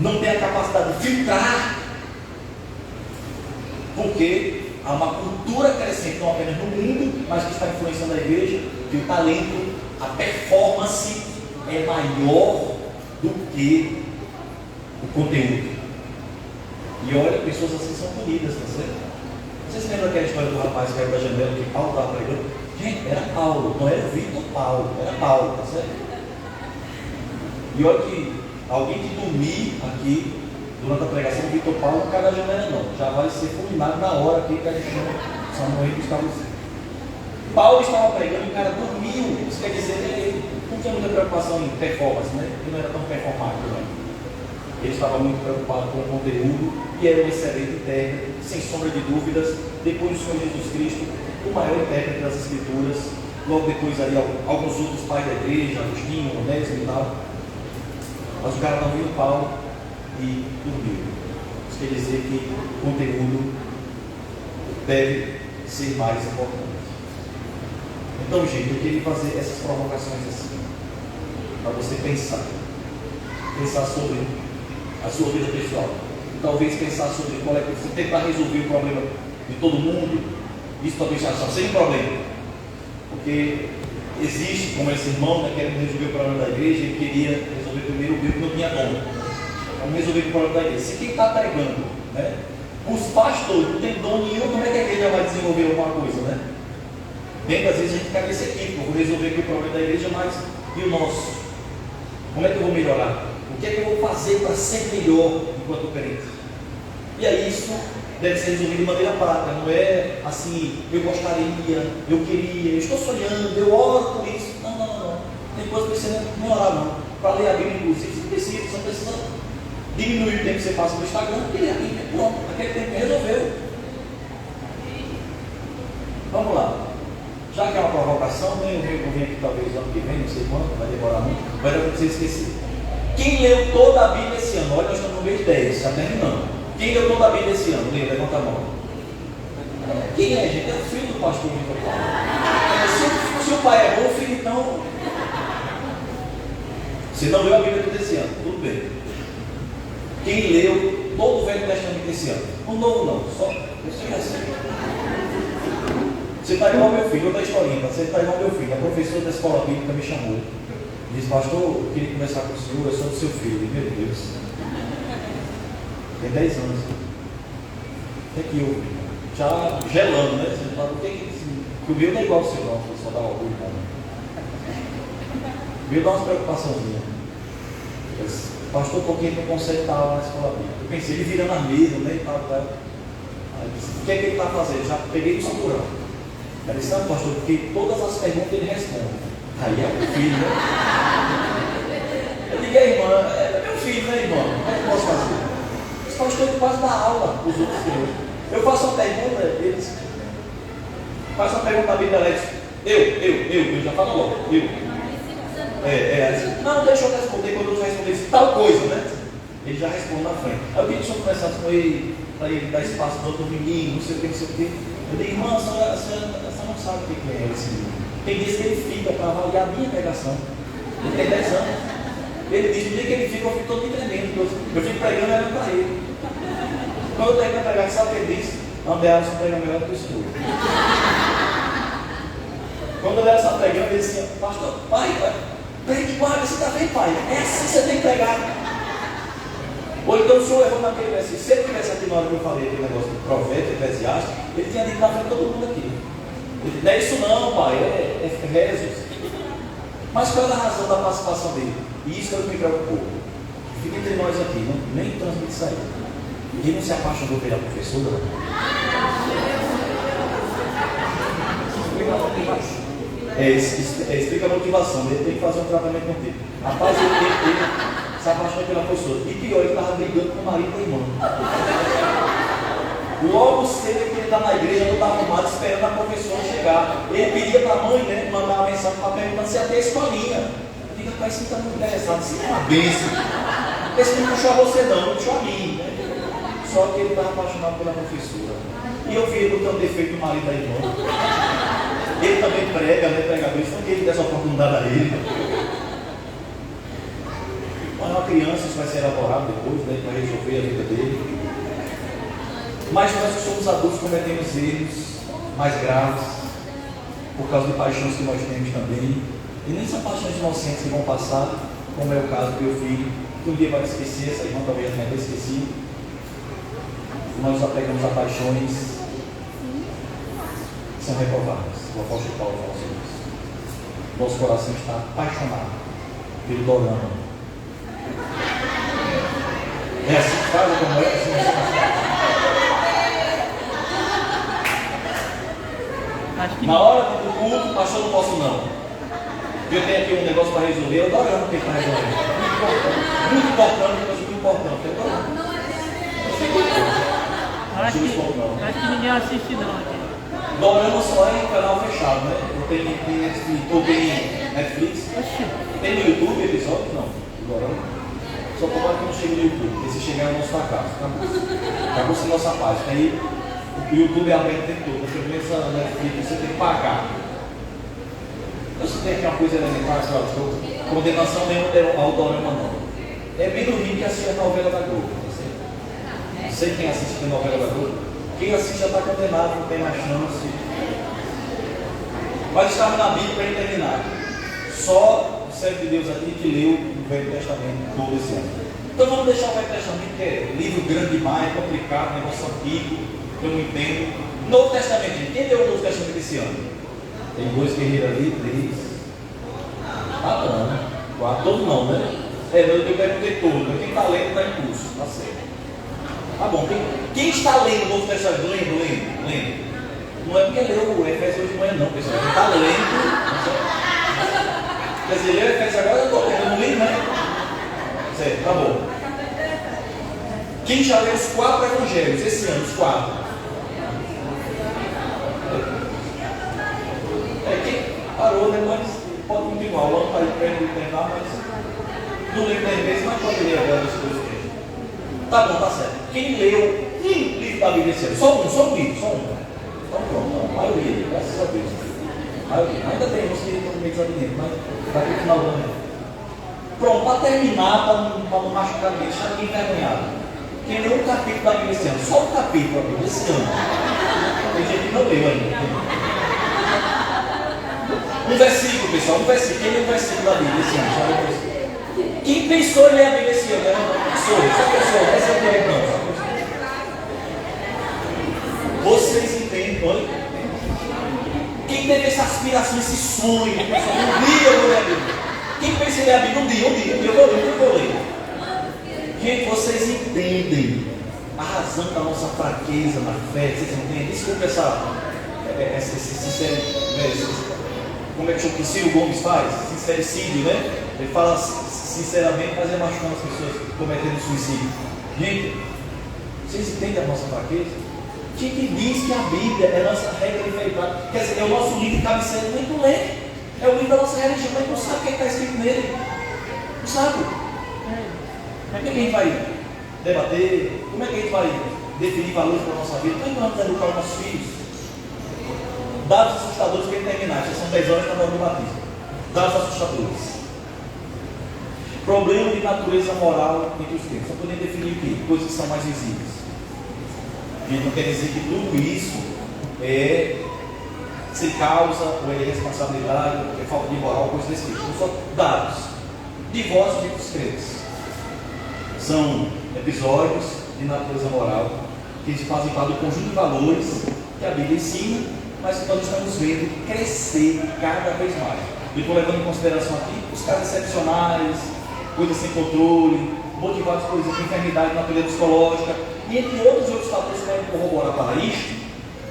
não tem a capacidade de filtrar. Porque há uma cultura crescente, não apenas no mundo, mas que está influenciando a igreja, que o talento, a performance é maior do que o conteúdo. E olha, pessoas assim são punidas, tá certo? Vocês lembram daquela história do rapaz que era da janela que Paulo estava pregando? Gente, era Paulo, não era Vitor Paulo, era Paulo, tá certo? E olha que alguém que dormir aqui durante a pregação do Vitor Paulo não cai da janela não, já vai ser fulminado na hora aqui que a gente só morrer que estava assim. Paulo estava pregando e o cara dormiu, isso quer dizer que ele não tinha muita preocupação em performance, né? Ele não era tão performático, né? Ele estava muito preocupado com o conteúdo e era um excelente intérprete, sem sombra de dúvidas. Depois do Senhor Jesus Cristo, o maior intérprete das Escrituras. Logo depois ali alguns outros pais da igreja, Agostinho, Onésimo e tal. Mas o cara não viu Paulo e dormiu. Isso quer dizer que o conteúdo deve ser mais importante. Então, gente, eu queria fazer essas provocações assim, para você pensar sobre a sua vida pessoal, talvez pensar sobre qual é que você tentar resolver o problema de todo mundo. Isso talvez já seja um problema, porque existe, como esse irmão, né, querendo resolver o problema da igreja, ele queria resolver primeiro o que não tinha dom. Vamos resolver o problema da igreja. Se quem está pregando, né, os pastores não tem dom nenhum, como é que a igreja vai desenvolver alguma coisa, né? Bem, às vezes a gente cai nesse equívoco, eu vou resolver aqui o problema da igreja, mas e o nosso? Como é que eu vou melhorar? O O que é que eu vou fazer para ser melhor enquanto crente? E aí isso deve ser resumido de maneira prática, não é assim, eu gostaria, eu queria, eu estou sonhando, eu oro por isso. Não, não, não. Tem coisa que você nem orar não. Para ler a Bíblia, inclusive, você não precisa diminuir o tempo que você passa no Instagram e ler a Bíblia. Pronto, aquele tempo resolveu. Vamos lá. Já que é uma provocação, eu venho aqui talvez ano que vem, não sei quando, vai demorar muito, mas eu não preciso esquecer. Quem leu toda a Bíblia esse ano? Olha, nós estamos no mês 10, já terminando. Quem leu toda a Bíblia esse ano? Levanta a mão. Quem é, gente? É o filho do pastor Vitor Paulo. Se o pai é bom, o filho então. Você não leu a Bíblia toda esse ano, tudo bem. Quem leu todo o Velho Testamento esse ano? O novo não, só. Eu sei assim. Você está igual ao meu filho, outra historinha. Você está igual ao meu filho. A professora da escola bíblica me chamou. Disse, pastor, eu queria conversar com o senhor, eu sou do seu filho. Meu Deus. Tem 10 anos. O que é que eu já gelando, né? Você fala, o que é que o meu não é igual ao seu, não. Só dá orgulho, não. O meu dá uma preocupaçãozinha. Pastor, por que não consegue estar lá na escola bíblica? Eu pensei, ele virando a mesa, né? E tal. Aí eu disse, o que é que ele está fazendo? Já peguei no cinturão. Ela disse, não, pastor, porque todas as perguntas ele responde. Aí é meu filho, né? Eu digo, irmã, é meu filho, né, irmã? O que eu posso fazer? Esse pastor ele quase dá aula para os outros filhos. Eu faço uma pergunta, eles faz uma pergunta na Bíblia, Alex. Eu já falo logo, eu. Não, deixa eu responder, quando eu responder tal coisa, né? Ele já responde na frente. Aí eu queria que o senhor conversasse com ele, para ele dar espaço para outro menino, não sei o que, não sei o que. Eu digo, irmã, a senhora não sabe o que é esse menino. Tem dias que ele fica para avaliar a minha pregação. Ele tem 10 anos. Ele diz, no dia que ele fica, eu fico todo me tremendo. Eu fico pregando olhando para ele. Quando eu tenho que pregar, sabe o que ele diz? André só prega melhor do que o senhor. Quando eu era só pregando, ele disse assim, pastor, pai, pregue igual, você está vendo, pai? É assim que você tem que pregar. Ou então o senhor errou naquele versículo. Se ele estivesse aqui na hora que eu falei aquele negócio do profeta, Eclesiastes, ele tinha dito na frente de todo mundo aqui. Ele disse, não é isso não, pai, é rezos. Mas qual é a razão da participação dele? E isso é o que me preocupou. Fica entre nós aqui, nem transmite isso aí. Ninguém não se apaixonou pela professora. Explica a motivação, ele tem que fazer um tratamento contigo. Rapaz, ele se apaixonou pela professora. E pior, ele estava brigando com o marido da irmã. Logo cedo ele queria estar na igreja, não estava arrumado, esperando a professora chegar. Ele pedia para a mãe, né, mandar uma mensagem para perguntar se ia ter escolinha. Eu digo, rapaz, isso não está muito interessado, isso é uma bênção. Esse não puxou a você não puxou a mim. Né? Só que ele estava apaixonado pela professora. E eu vi ele botando defeito no marido da irmã. Ele também prega, né, pregador, isso não que ele desse a oportunidade a ele. Mas uma criança, isso vai ser elaborado depois, né, para resolver a vida dele. Mas nós que somos adultos cometemos erros mais graves, por causa de paixões que nós temos também. E nem são paixões inocentes que vão passar, como é o caso do meu filho, que um dia vai esquecer, essa irmã talvez tenha esquecido. Nós nos apegamos a paixões que são reprovadas. O apóstolo Paulo fala sobre isso. Nosso coração está apaixonado pelo dorama. É assim que faz, como é assim. Na hora do culto, pastor, não posso não. Eu tenho aqui um negócio para resolver, eu estou orando o que está resolvendo. Muito importante, coisa muito importante. Eu estou orando. Acho que ninguém assiste não aqui. Dorama só é em canal fechado, né? Eu tenho Netflix. Tem no YouTube episódio? Não. Dorama. Só tomara que não chegue no YouTube, porque se chegar é o nosso fracasso. Acabou-se a nossa página. Aí o YouTube é aberto o tempo todo. Você vê essa Netflix, você tem que pagar. Você tem aqui uma coisa elementar, condenação nenhuma ao dorama não. É bem do Rio que assiste a novela da Globo. Não sei quem assiste a novela da Globo. Quem assiste já está condenado, não tem mais chance. Mas estava na Bíblia para ele terminar. Só o servo de Deus aqui que leu o Velho Testamento todo esse ano. Então vamos deixar o Velho Testamento, que é livro grande demais, complicado, negócio antigo, que eu não entendo. Novo Testamento, quem leu o Novo Testamento esse ano? Tem dois guerreiros ali, três. Ah, não. Quatro, todos não, né? Eu perguntei todo. Quem está lendo está em curso. Tá certo. Tá bom. Quem está lendo o Novo Testamento? Lendo. Não é porque leu o Efésios hoje de manhã, não, pessoal. Quem está lendo. Quer dizer, leu o Efésios agora, eu estou lendo. Eu não li, né? Certo, tá bom. Quem já leu os 4 evangelhos esse ano? Os 4. Quem parou, né? Mas pode continuar. O ano está aí perto de terminar, mas não lembro 10 vezes, mas pode ler agora as coisas. Tá bom, tá certo. Quem leu um livro da Bíblia esse ano? Só um livro, só um. Então pronto, a maioria, graças a Deus. Ainda tem uns que estão meio desabrindo, mas vai para o final do ano. Pronto, para terminar, para não machucar ninguém, deixar ninguém envergonhado. Quem leu um capítulo da Bíblia esse ano? Só um capítulo da Bíblia esse ano. Tem gente que não leu ainda. Um versículo, pessoal, um versículo. Quem leu um versículo da Bíblia esse ano? Só leu um versículo. Quem pensou em ler a Bíblia esse ano? Só pessoa, essa é a não. Vocês entendem, oi? Quem teve essa aspiração, esse sonho, pessoal, um dia eu vou ler a Bíblia. Quem pensa em ler a Bíblia? Um dia, eu vou ler. Gente, vocês entendem a razão da nossa fraqueza na fé? Vocês entendem? Isso que eu pensava, como é que o Ciro Gomes faz? Sincericídio, né? Ele fala sinceramente, mas é machucando as pessoas cometendo suicídio. Gente, vocês entendem a nossa fraqueza? Quem que diz que a Bíblia é a nossa regra de fé? Quer dizer, é o nosso livro de cabeceira, nem tu lê. É o livro da nossa religião, mas não sabe o que está escrito nele. Não sabe. Como é que a gente vai debater? Como é que a gente vai definir valores para a nossa vida? Como é que vamos educar os nossos filhos? Dados assustadores para ele terminar. Já são 10 horas para o batismo. Dados assustadores. Problema de natureza moral entre os crentes. Só podem definir o quê? Coisas que são mais visíveis. A gente não quer dizer que tudo isso é sem causa, ou é irresponsabilidade, ou é falta de moral, coisa desse tipo. São só dados. Divórcio entre os crentes. São episódios de natureza moral que fazem parte do conjunto de valores que a Bíblia ensina, mas que nós estamos vendo crescer cada vez mais. Eu estou levando em consideração aqui os casos excepcionais, coisas sem controle, motivados por exemplo, enfermidade, natureza psicológica, e entre outros fatores que podem corroborar para isto.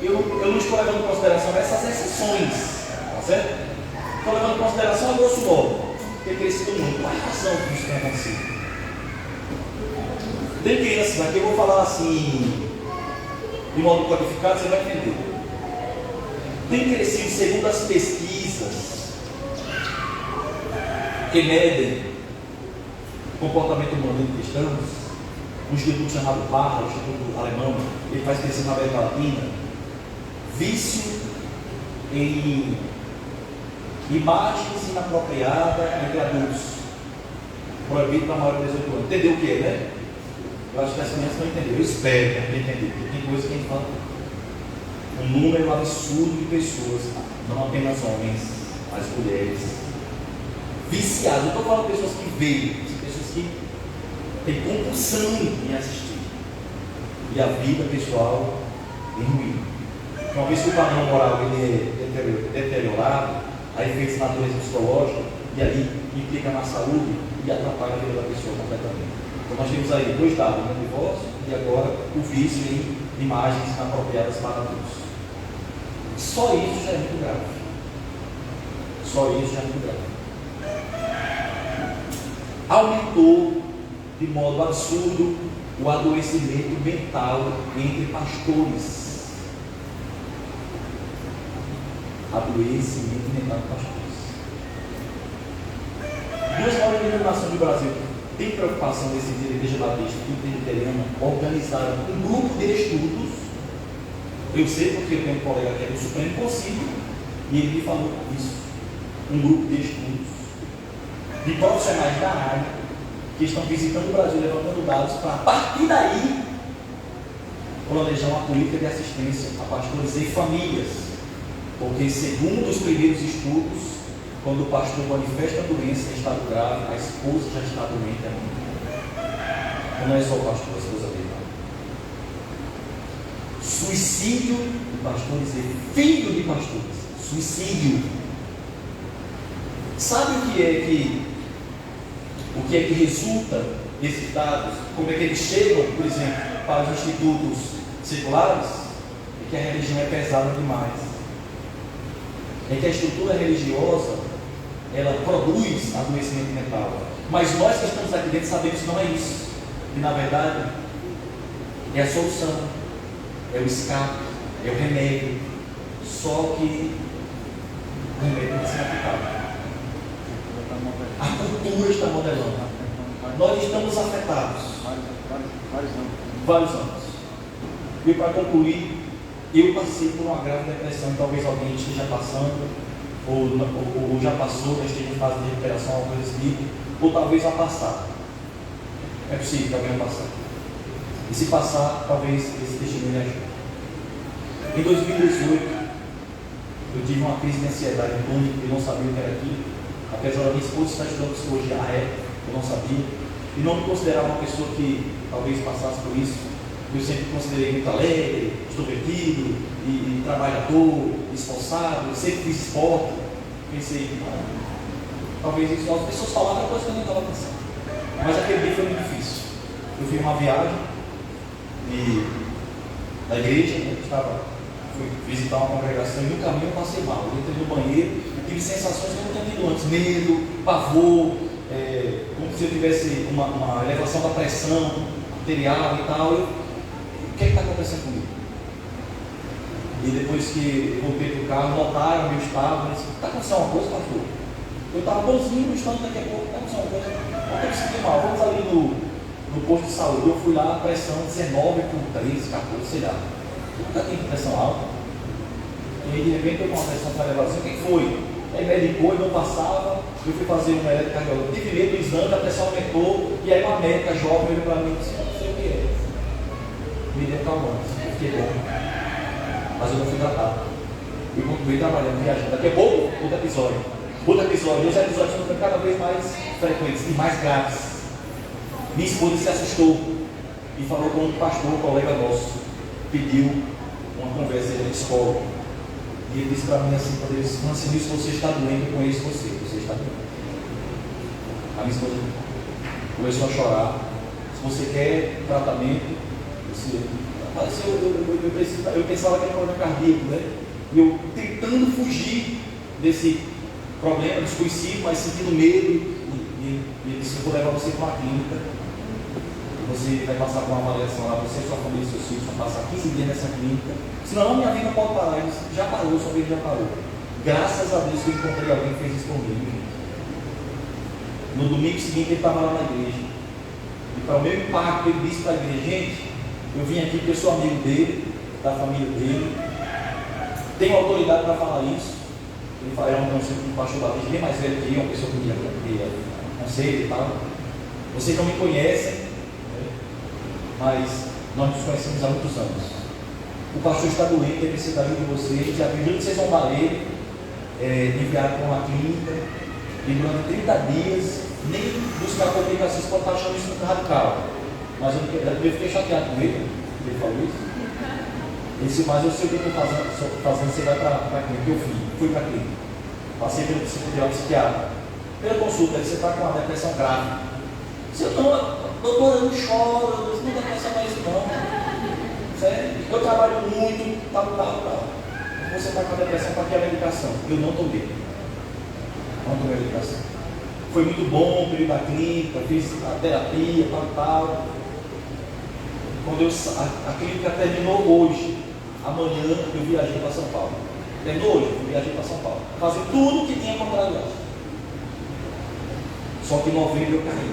Eu não estou levando em consideração essas exceções, tá certo? Estou levando em consideração a grosso modo, ter crescido muito. Qual é a razão que isso tem acontecido? Tem crianças aqui, eu vou falar assim, de modo codificado, você vai entender. Tem crescido segundo as pesquisas que medem o comportamento humano de cristãos. Um instituto chamado Barra, um instituto alemão, ele faz crescer na América Latina, vício em imagens inapropriadas entre adultos, proibido para maior de 18 anos. Entendeu o que é, né? Eu acho que as crianças não entenderam. Eu espero que entender, porque tem coisa que a gente fala. Um número absurdo de pessoas, não apenas homens, mas mulheres, viciadas. Eu estou falando de pessoas que veem, pessoas que têm compulsão em assistir. E a vida pessoal é ruim. Uma vez que o padrão moral ele é deteriorado, há efeitos de natureza psicológica, e aí implica na saúde e atrapalha a vida da pessoa completamente. Então nós temos aí 2 dados, o divórcio e agora o vício em imagens inapropriadas para adultos. Só isso já é muito grave. Só isso já é muito grave. Aumentou de modo absurdo o adoecimento mental entre pastores. Adoecimento mental de pastores. 2 maiores denominações do Brasil têm preocupação nesse dia de Igreja Batista e Presbiteriana, organizaram um grupo de estudos. Eu sei porque eu tenho um colega que é do Supremo Conselho e ele me falou isso. Um grupo de estudos de profissionais da área que estão visitando o Brasil, levantando dados para, a partir daí, planejar uma política de assistência a pastores e famílias. Porque, segundo os primeiros estudos, quando o pastor manifesta a doença em estado grave, a esposa já está doente. Não é só o pastor, a esposa dele. Suicídio de pastores e filho de pastores. Suicídio. Sabe o que é que o que é que resulta desses dados, como é que eles chegam, por exemplo, para os institutos seculares, é que a religião é pesada demais. É que a estrutura religiosa, ela produz adoecimento mental. Mas nós que estamos aqui dentro sabemos que não é isso. Que na verdade é a solução, é o escape, é o remédio. Só que o remédio tem que ser aplicado. A cultura está modelando. Nós estamos afetados. Vários anos. E para concluir, eu passei por uma grave depressão. Talvez alguém esteja passando, ou já passou, já esteja em fase de recuperação, alguma coisa desse tipo, ou talvez vá passar. É possível que alguém vá passar. E se passar, talvez esse testemunho lhe ajude. Em 2018, eu tive uma crise de ansiedade crônica, eu não sabia o que era aquilo. Apesar da minha esposa estar estudando psicologia à época, eu não sabia. E não me considerava uma pessoa que talvez passasse por isso. Eu sempre me considerei muito alegre, extrovertido, e trabalhador, esforçado, sempre fiz esporte. Pensei, talvez isso, as pessoas falavam coisa que eu nem estava pensando. Mas aquele dia foi muito difícil. Eu fiz uma viagem da igreja, né, fui visitar uma congregação e no caminho eu passei mal. Eu entrei no banheiro e tive sensações que eu não tinha tido antes: medo, pavor, como se eu tivesse uma elevação da pressão arterial e tal. O que está acontecendo comigo? E depois que voltei para o carro, notaram o meu estado. Está acontecendo uma coisa, pastor? Eu estava bonzinho no estado, daqui a pouco está acontecendo uma coisa. Eu estou me sentindo mal. Vamos ali no posto de saúde. Eu fui lá, pressão 19/13, 14, sei lá. Eu nunca tive pressão alta. E aí de repente eu com uma pressão para levar assim, o que foi? Aí medicou e não passava. Eu fui fazer um eletrocardiograma. Tive medo do exame, a pressão aumentou. E aí uma médica jovem olhou para mim e disse: não sei o que é. Me deu calmante. Eu fiquei bom. Mas eu não fui tratado. Eu continuei trabalhando, viajando. Daqui a pouco, outro episódio. E os episódios estão cada vez mais frequentes e mais graves. Minha esposa se assustou e falou com um pastor, um colega nosso, pediu uma conversa, ele é psicólogo. E ele disse para mim assim: Francine, se você está doente, eu conheço você está doente. A minha esposa começou a chorar. Se você quer tratamento, eu pensava que era problema cardíaco, né? E eu tentando fugir desse problema desconhecido, mas sentindo medo. E ele disse: eu vou levar você para uma clínica. Você vai passar por uma avaliação lá, você, sua família e seus filhos vão passar 15 dias nessa clínica. Senão a minha vida pode parar. Ele disse: já parou, sua vida já parou. Graças a Deus que eu encontrei alguém que fez isso comigo. No domingo seguinte ele estava lá na igreja. E para o meu impacto, ele disse para a igreja: gente, eu vim aqui porque eu sou amigo dele, da família dele, tenho autoridade para falar isso. Ele era um pastor batista bem mais velho que eu, uma pessoa que tinha conselho e tal. Vocês não me conhecem, mas nós nos conhecemos há muitos anos. O pastor está doente, ele precisa da ajuda de vocês, e a ajuda que vocês vão dar ele, enviado para uma clínica, e durante 30 dias, nem buscar complicações, pode estar achando isso muito radical. Mas eu fiquei chateado com ele falou isso. Ele disse: mas eu sei o que eu estou fazendo, você vai para a clínica. Eu fui para a clínica. Passei pelo psiquiatra. Pela consulta, ele disse: você está com uma depressão grave. Se eu não, doutora, eu não choro, não tem depressão mais isso não. Sério? Eu trabalho muito, tal. Você está com a depressão, para que a medicação? Eu não tomei. Não tomei a medicação. Foi muito bom o período da clínica, fiz a terapia, tal. Quando a clínica terminou hoje, amanhã eu viajei para São Paulo. Terminou hoje, eu viajei para São Paulo. Fazer tudo o que tinha para trás. Só que em novembro eu caí.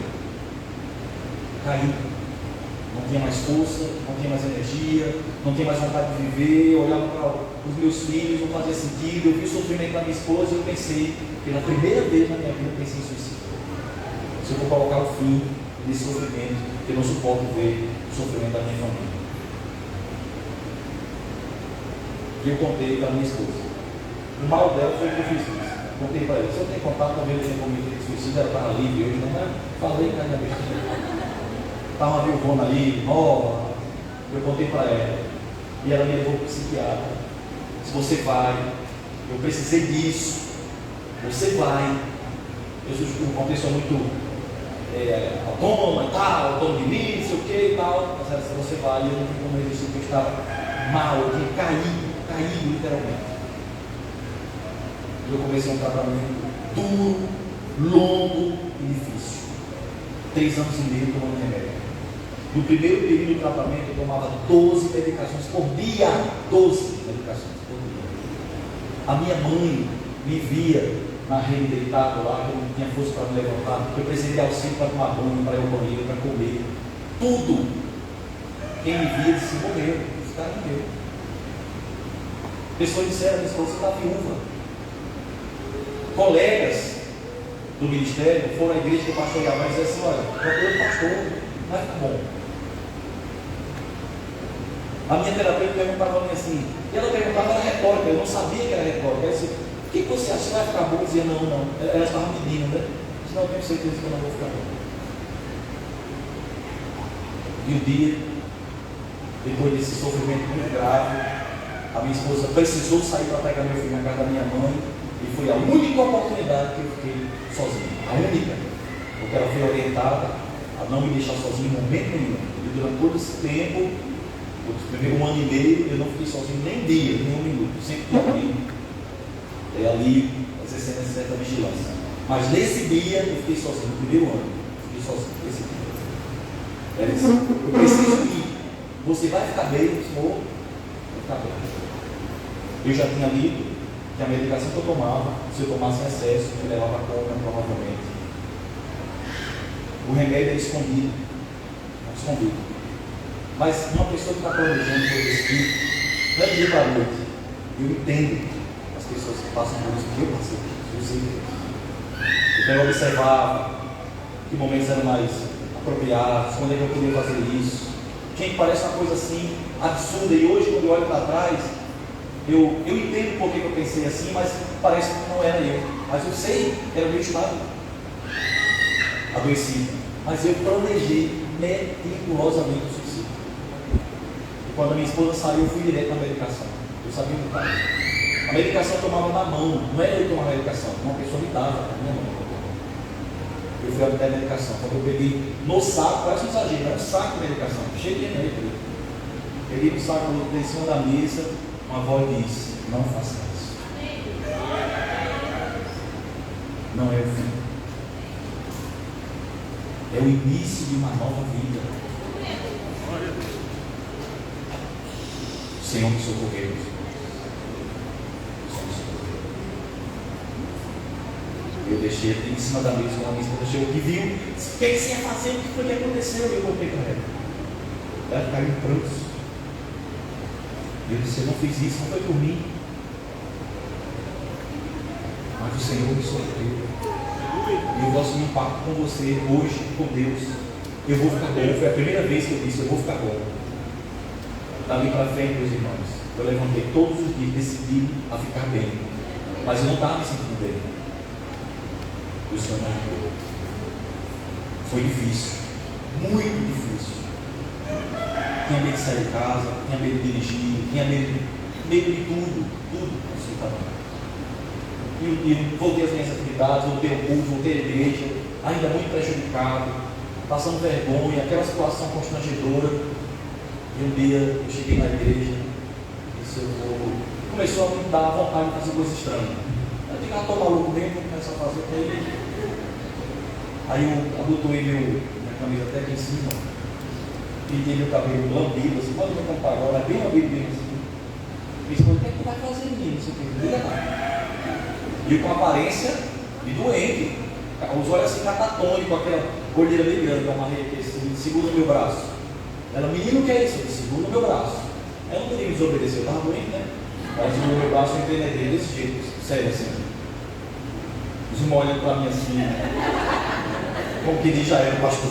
Não tinha mais força, não tinha mais energia, não tinha mais vontade de viver. Eu olhava para os meus filhos, não fazia sentido. Eu vi o sofrimento da minha esposa e eu pensei, pela primeira vez na minha vida, eu pensei em suicídio. Se eu vou colocar o fim desse sofrimento, eu não suporto ver o sofrimento da minha família. E eu contei para minha esposa. O mal dela foi que eu fiz isso. Contei para ela: se eu tenho contato, talvez eu tenha cometido suicídio, ela estava livre hoje, não é? Falei que era besteira. Estava uma viúvona ali, nova. Eu contei para ela. E ela me levou para o psiquiatra. Se você vai, eu precisei disso. Você vai. Eu sou uma pessoa muito autônoma e tal, autônomo de mim, não sei o que e tal. Mas se você vai, eu não tenho como resistir, porque eu estava mal, eu tinha caído literalmente. E eu comecei um tratamento duro, longo e difícil. 3 anos e meio tomando remédio. No primeiro período de tratamento, eu tomava 12 medicações por dia. 12 medicações por dia. A minha mãe me via na rede deitado lá, que eu não tinha força para me levantar, porque eu precisei de auxílio para tomar banho, para ir ao banheiro, para comer. Tudo. Quem me via disse: morreu, esse cara morreu. Pessoas disseram: minha esposa está viúva. Colegas do ministério foram à igreja que o pastor Iavar e disseram assim: olha, procura o pastor, vai ficar bom. A minha terapeuta perguntava para mim assim, e ela perguntava, era retórica, eu não sabia que era retórica. Ela disse: o que você acha que vai ficar bom? Eu dizia: não. Ela estava medindo, né? Eu disse: não, eu tenho certeza que eu não vou ficar bom. E um dia, depois desse sofrimento muito grave, a minha esposa precisou sair para pegar meu filho na casa da minha mãe, e foi a única oportunidade que eu fiquei sozinho. A única. Porque ela foi orientada a não me deixar sozinho em momento nenhum. E durante todo esse tempo, o primeiro 1 ano e meio, eu não fiquei sozinho nem um dia, nem 1 minuto. Sempre tinha comigo. E ali, exercendo certa vigilância. Mas nesse dia, eu fiquei sozinho. No primeiro ano, eu fiquei sozinho. Esse dia. Ela disse: eu preciso ir. Você vai ficar bem, senhor? Vai ficar bem. Eu já tinha lido que a medicação que eu tomava, se eu tomasse em excesso, me levava a coma, provavelmente. O remédio é escondido. Escondido. Mas uma pessoa que está planejando por esse tipo, não é dia para a noite. Eu entendo as pessoas que passam por isso, que eu passei por isso, eu sei disso. Então eu observava que momentos eram mais apropriados, quando é que eu podia fazer isso. Gente, parece uma coisa assim absurda, e hoje quando eu olho para trás, eu entendo por que eu pensei assim, mas parece que não era eu. Mas eu sei que era o meu estado adoecido. Mas eu planejei meticulosamente o suicídio. E quando a minha esposa saiu, eu fui direto na medicação. Eu sabia o que estava. A medicação eu tomava na mão, não era eu tomar a medicação, uma pessoa me dava na minha mão. Eu fui até a medicação. Quando eu peguei no saco, parece um exagero, era um saco de medicação, cheio de remédio. Peguei no saco, em cima da mesa, uma voz disse: não faça isso. Não é o fim. É o início de uma nova vida. O Senhor me socorreu. Eu deixei aqui em cima da mesa, quando a minha esposa chegou que viu, disse: o que você ia fazer? O que foi que aconteceu? Eu contei para ela. Ela caiu em prantos. Eu disse: eu não fiz isso, não foi por mim. Mas o Senhor me socorreu. E eu gosto de um papo com você hoje, com Deus. Eu vou ficar bom. Foi a primeira vez que eu disse: eu vou ficar bom. Dali para frente, meus irmãos, eu levantei todos os dias, decidi a ficar bem. Mas eu não estava me sentindo bem. E o Senhor me ajudou. Foi difícil, muito difícil. Tinha medo de sair de casa, tinha medo de dirigir, tinha medo de tudo, absolutamente. E voltei às minhas atividades, voltei ao culto, voltei à igreja, ainda muito prejudicado, passando vergonha, aquela situação constrangedora. E um dia eu cheguei na igreja, disse: começou a me dar vontade de fazer coisa estranha. Eu digo: estou maluco mesmo, começo a fazer para ele. Aí eu abotoei minha camisa até aqui em cima, pintei meu cabelo lambido, assim, pode me contar agora, bem lambido mesmo assim. Disse: o que é que tu vai fazer, menino? Isso aqui, não liga não. E com aparência de doente, os olhos assim catatônicos, aquela olheira bem grande, que eu amarrei aqui, assim, segura o meu braço. Ela: menino, o que é isso? Eu disse: segura o meu braço. Eu não podia me desobedecer, eu estava doente, né? Ela segurou o meu braço e eu entrei desse jeito, sério assim. Os irmãos olhando para mim assim, como que diz: já era o pastor.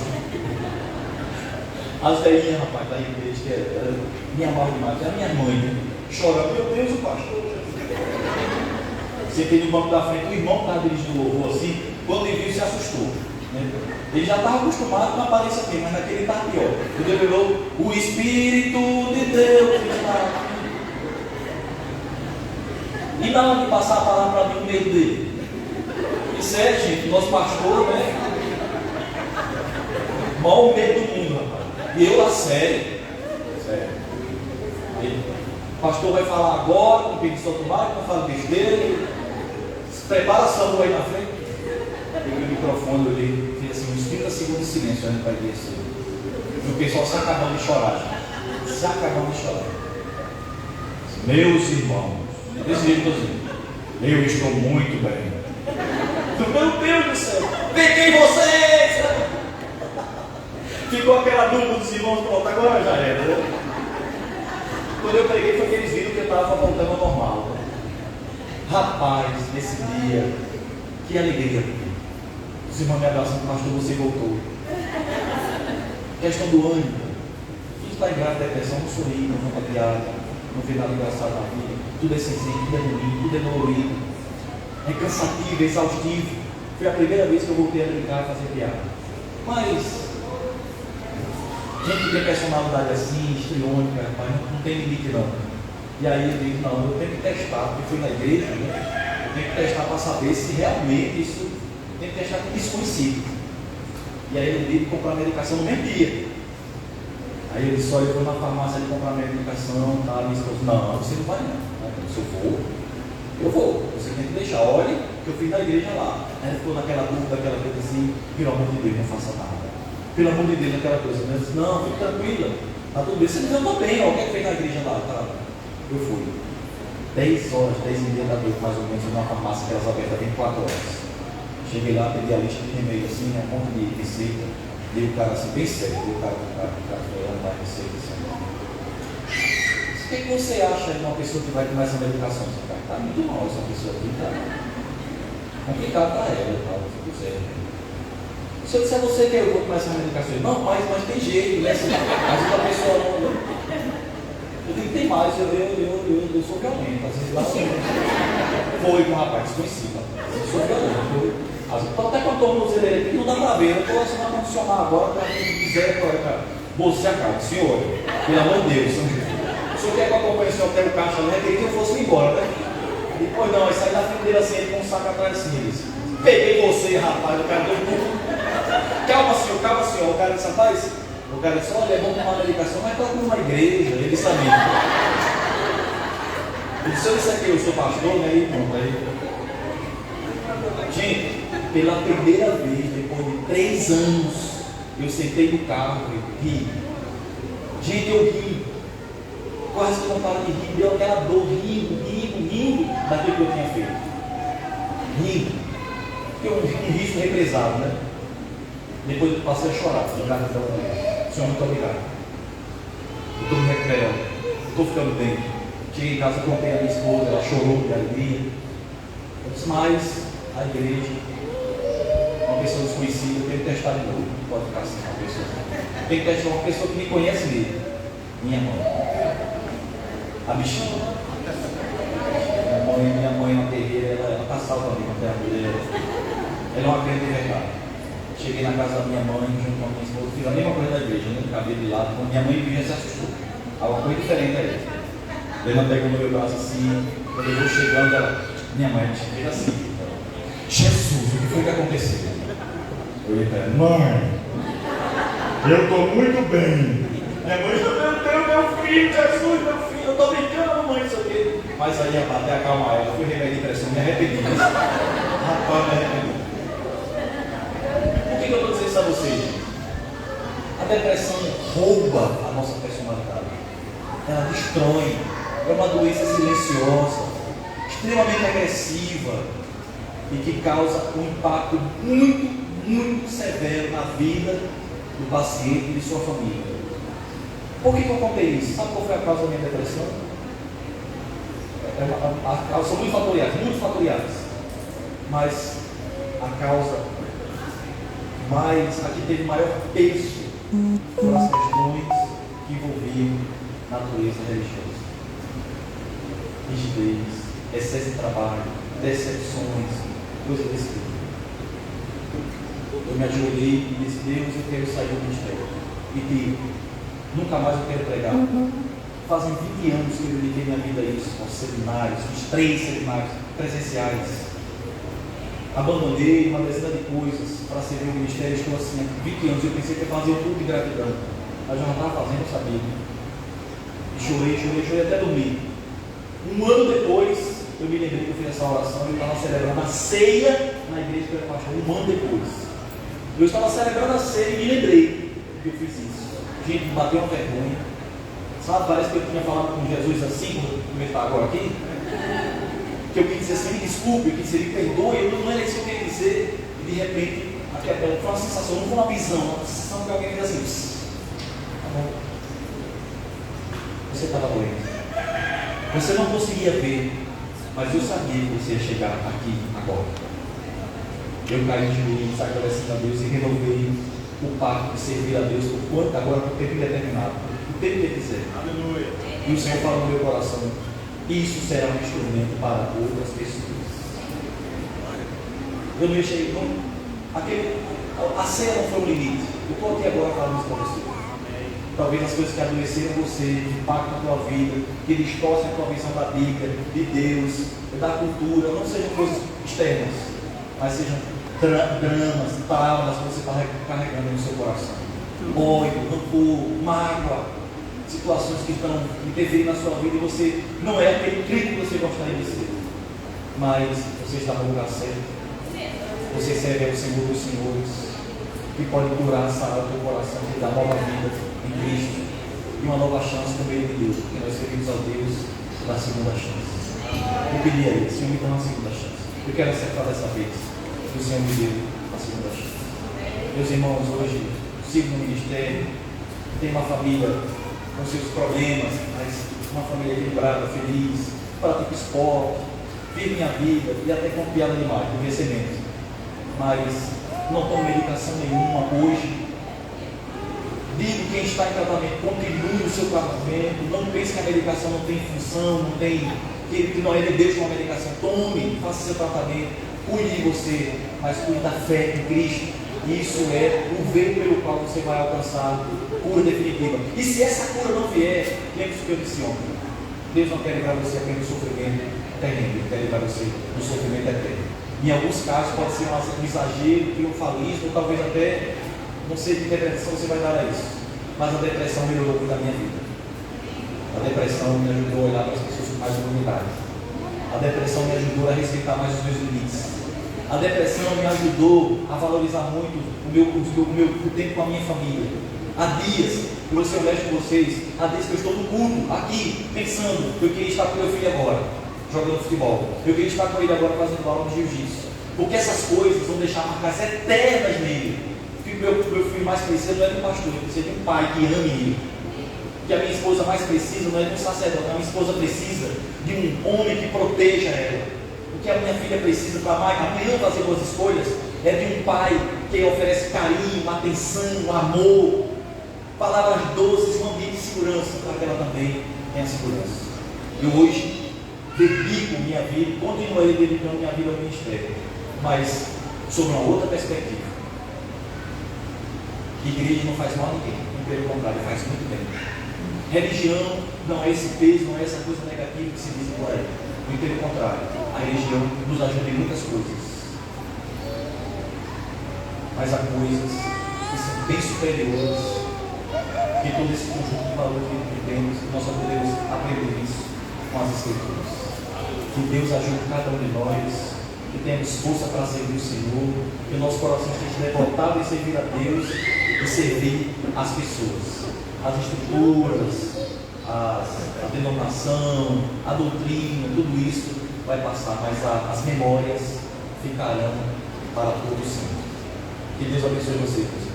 As velhinhas, rapaz, da igreja, que era minha mal demais, era minha mãe, né? Chorando: meu Deus, o pastor. Sentei no banco da frente, o irmão que estava dirigindo o louvor assim, quando ele viu, se assustou. Né? Ele já estava acostumado com a aparência dele, mas naquele estava pior. Quando ele olhou: o Espírito de Deus está aqui. E na hora de passar a palavra para mim, com medo dele. Isso é, gente, nosso pastor, né? maior medo do mundo, rapaz. E eu lá sério. O pastor vai falar agora, com permissão automática, não fala besteira. Prepara a sua mão aí na frente. Peguei o microfone, olhei, fiz assim uns 30 segundos de silêncio olhando para ele assim. E o pessoal se acabando de chorar. Se acabando de chorar. Meus irmãos, desse jeito assim, eu estou muito bem. Meu Deus do céu, peguei vocês! Ficou aquela dúvida dos irmãos, pronto, agora já era. Né? Quando eu preguei foi que eles viram que eu estava voltando ao normal. Rapaz, nesse dia, que alegria. Os irmãos me abraçam, pastor, você voltou. Questão do ânimo. A gente está em grave depressão, não sorri, não conta piada, não vê nada engraçado na vida. Tudo é cinzento, tudo é ruim, tudo é dolorido. É cansativo, é exaustivo. Foi a primeira vez que eu voltei a brincar e fazer piada. Mas gente que tem personalidade assim, histriônica, rapaz, não tem limite não. E aí eu digo, não, eu tenho que testar, porque fui na igreja, né? Eu tenho que testar para saber se realmente isso, tem que testar com desconhecido. E aí eu tive que comprar medicação no mesmo dia. Aí eu disse, olha, eu vou na farmácia ali comprar medicação, tá? Minha esposa, não, você não vai não. Se eu vou, você tem que deixar, olha, que eu fiz na igreja lá. Aí ela ficou naquela dúvida, aquela coisa assim, pelo amor de Deus, não faça nada. Pelo amor de Deus, aquela coisa. Eu disse, não, fique tranquila, tá tudo bem. Você diz, eu estou bem, ó, o que é que fez na igreja lá? Tá? Eu fui. 10 horas, 10h30 da noite, mais ou menos, numa farmácia que elas abertas 24 horas. Cheguei lá, peguei a lista de remédio assim, um monte de receita. Dei o cara assim, bem sério, dei o cara falando da receita assim. O que você acha de uma pessoa que vai tomar essa medicação? Você vai estar muito mal essa pessoa aqui, tá? Complicado para ela, tá? Se eu disser a você que eu vou tomar essa medicação, não, mas tem jeito, né? Às vezes a pessoa não. Eu digo, tem mais, eu sou violento, às vezes lá foi com um rapaz desconhecido, eu sou violento. Até quando eu estou no zeleiro aqui, não dá para ver, eu estou assim na condicionar agora, para quem quiser, você acaba, senhor, pelo amor de Deus. O senhor quer que eu acompanhe o senhor até o caixa, né? Queria que eu fosse embora, né? Depois não, aí sai da frente dele assim, ele com um saco atrás assim, ele disse, peguei você, rapaz, o cara deu tudo. Calma senhor, o cara disse, rapaz, o cara disse, olha, é bom tomar medicação, mas está numa igreja, ele disse a mim. Ele disse, eu disse aqui, eu sou pastor, né? E pronto, aí. Gente, pela primeira vez, depois de 3 anos, eu sentei no carro e ri. Gente, eu ri. Quase que não para de rir, deu aquela dor, rindo daquilo que eu tinha feito. Rindo. Porque um riso represado, né? Depois eu passei a chorar, de gratidão a Deus. Senhor, muito obrigado. Eu estou me recuperando, estou ficando bem. Cheguei em casa, contei a minha esposa, ela chorou de alegria. Eu disse, mas a igreja, uma pessoa desconhecida, tem que testar de novo. Não pode ficar assim, uma pessoa. Tem que testar uma pessoa que me conhece mesmo. Minha mãe. A bichinha. Minha mãe é uma terreira, ela está salva ali na terra dela. Ela é uma crente de verdade. Cheguei na casa da minha mãe, junto com a minha esposa, fiz a mesma coisa da igreja, né? Cabelo de lado. Quando minha mãe viu, já se assustou. Alguma coisa diferente aí. Levantei com o meu braço assim, quando eu vou chegando, ela, minha mãe fez assim. Jesus, o que foi que aconteceu? Eu olhei para ela, mãe, eu estou muito bem. Minha mãe, meu Deus, meu filho, Jesus, meu filho, eu estou brincando, mãe, isso aqui. Mas aí, até acalmar ela, fui remédio de pressão, me arrependi. Rapaz, me arrependi. Por que eu estou dizendo isso a vocês? A depressão rouba a nossa personalidade. Ela destrói. É uma doença silenciosa, extremamente agressiva e que causa um impacto muito severo na vida do paciente e de sua família. Por que eu contei isso? Sabe qual foi a causa da minha depressão? São muito fatoriais, mas a causa a que teve maior peso foram as questões que envolviam natureza religiosa. Rigidez, excesso de trabalho, decepções, coisas desse tipo. Eu me ajoelhei e disse, Deus, eu quero sair do ministério. E digo, nunca mais eu quero pregar. Fazem 20 anos que eu dediquei minha vida a isso, aos seminários, os 3 seminários presenciais. abandonei uma dezena de coisas para servir o ministério. Estou assim há 20 anos. Eu pensei que ia fazer um culto de gratidão, mas eu não estava fazendo, eu sabia. E chorei até dormir. Um ano depois, eu me lembrei que eu fiz essa oração. Eu estava celebrando a ceia na igreja que eu era pastor. Um ano depois, eu estava celebrando a ceia e me lembrei que eu fiz isso. Gente, me bateu uma vergonha. Sabe, parece que eu tinha falado com Jesus assim, como ele está agora aqui. Que eu quis dizer assim, me desculpe, eu quis dizer, me perdoe, eu não era isso que eu queria dizer. E de repente, foi uma sensação, não foi uma visão, uma sensação que alguém fez assim. Tá bom. Você estava doente. Você não conseguia ver, mas eu sabia que você ia chegar aqui agora. Eu caí de joelhos, agradecendo a Deus e renovei o pacto de servir a Deus por quanto agora, por tempo indeterminado, por tempo que quiser. Aleluia. E o Senhor falou no meu coração: isso será um instrumento para outras pessoas. Eu não cheguei, a ceia não foi um limite. Eu estou aqui agora falando isso para você. Talvez as coisas que adoeceram você, que impactam a tua vida, que distorcem a tua visão da Bíblia, de Deus, da cultura, não sejam coisas externas, mas sejam dramas, traumas que você está carregando no seu coração. Ódio, rancor, mágoa, situações que estão interferindo na sua vida e você não é aquele crente que você gostaria de ser, mas você está no lugar certo. Você serve ao Senhor dos Senhores, que pode curar, sarar o teu coração, te dar nova vida em Cristo e uma nova chance no meio de Deus, porque nós servimos ao Deus da segunda chance. Eu pedi a Ele: Senhor, me dá uma segunda chance. Eu quero acertar dessa vez. E o Senhor me deu a segunda chance. Meus irmãos, hoje sigo no ministério, tenho uma família com seus problemas, mas uma família equilibrada, feliz, pratico esporte, vivo minha vida e até com piada demais, com vencimento. Mas não tomo medicação nenhuma hoje. Digo: quem está em tratamento, continue o seu tratamento. Não pense que a medicação não tem função, não tem, que não é de Deus uma medicação. Tome, faça seu tratamento, cuide de você, mas cuide da fé em Cristo. Isso é o veio pelo qual você vai alcançar cura definitiva. E se essa cura não vier, lembre-se do que eu disse ontem: Deus não quer livrar você apenas do sofrimento terreno, Ele quer livrar você do sofrimento eterno. Em alguns casos pode ser um exagero, triunfalismo, talvez até, não sei que interpretação você vai dar a isso, mas a depressão melhorou muito a minha vida. A depressão me ajudou a olhar para as pessoas com mais humanidade. A depressão me ajudou a respeitar mais os meus limites. A depressão me ajudou a valorizar muito o tempo com a minha família. Há dias, eu vou ser honesto com vocês, há dias que eu estou no culto, aqui, pensando que eu queria estar com meu filho agora, jogando futebol. Eu queria estar com ele agora fazendo aula de jiu-jitsu. Porque essas coisas vão deixar marcas eternas nele. Que o meu filho mais precisa não é de um pastor, ele precisa de um pai que ame ele. Que a minha esposa mais precisa não é de um sacerdote, a minha esposa precisa de um homem que proteja ela. O que a minha filha precisa para amanhã fazer boas escolhas é de um pai que oferece carinho, atenção, amor, palavras doces, um ambiente de segurança para que ela também tenha segurança. E hoje dedico minha vida, continuarei dedicando minha vida ao ministério, mas sob uma outra perspectiva. Igreja não faz mal a ninguém, pelo contrário, faz muito bem. Religião não é esse peso, não é essa coisa negativa que se diz por aí. Muito pelo contrário, a religião nos ajuda em muitas coisas, mas há coisas que são bem superiores que todo esse conjunto de valores que temos, nós só podemos aprender isso com as Escrituras. Que Deus ajude cada um de nós, que tenhamos força para servir o Senhor, que o nosso coração esteja devotado em servir a Deus e servir as pessoas, as estruturas, a denominação, a doutrina, tudo isso vai passar, mas as memórias ficarão para todos sempre. Que Deus abençoe vocês, meus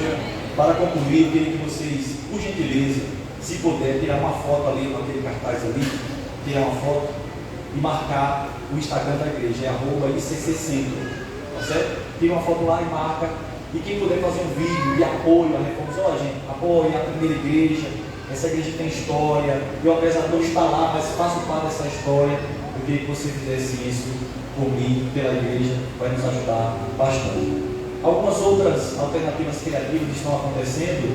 irmãos. Para concluir, eu queria que vocês, por gentileza, se puder, tirar uma foto ali, naquele cartaz ali, tirar uma foto e marcar o Instagram da igreja, é @ICCCentro, tá certo? Tira uma foto lá e marca, e quem puder fazer um vídeo de apoio à reforma, olha gente, apoie a primeira igreja, essa igreja tem história, eu apesar de não estar lá, mas faço parte dessa história, eu queria que você fizesse isso por mim, pela igreja, vai nos ajudar bastante. Algumas outras alternativas criativas estão acontecendo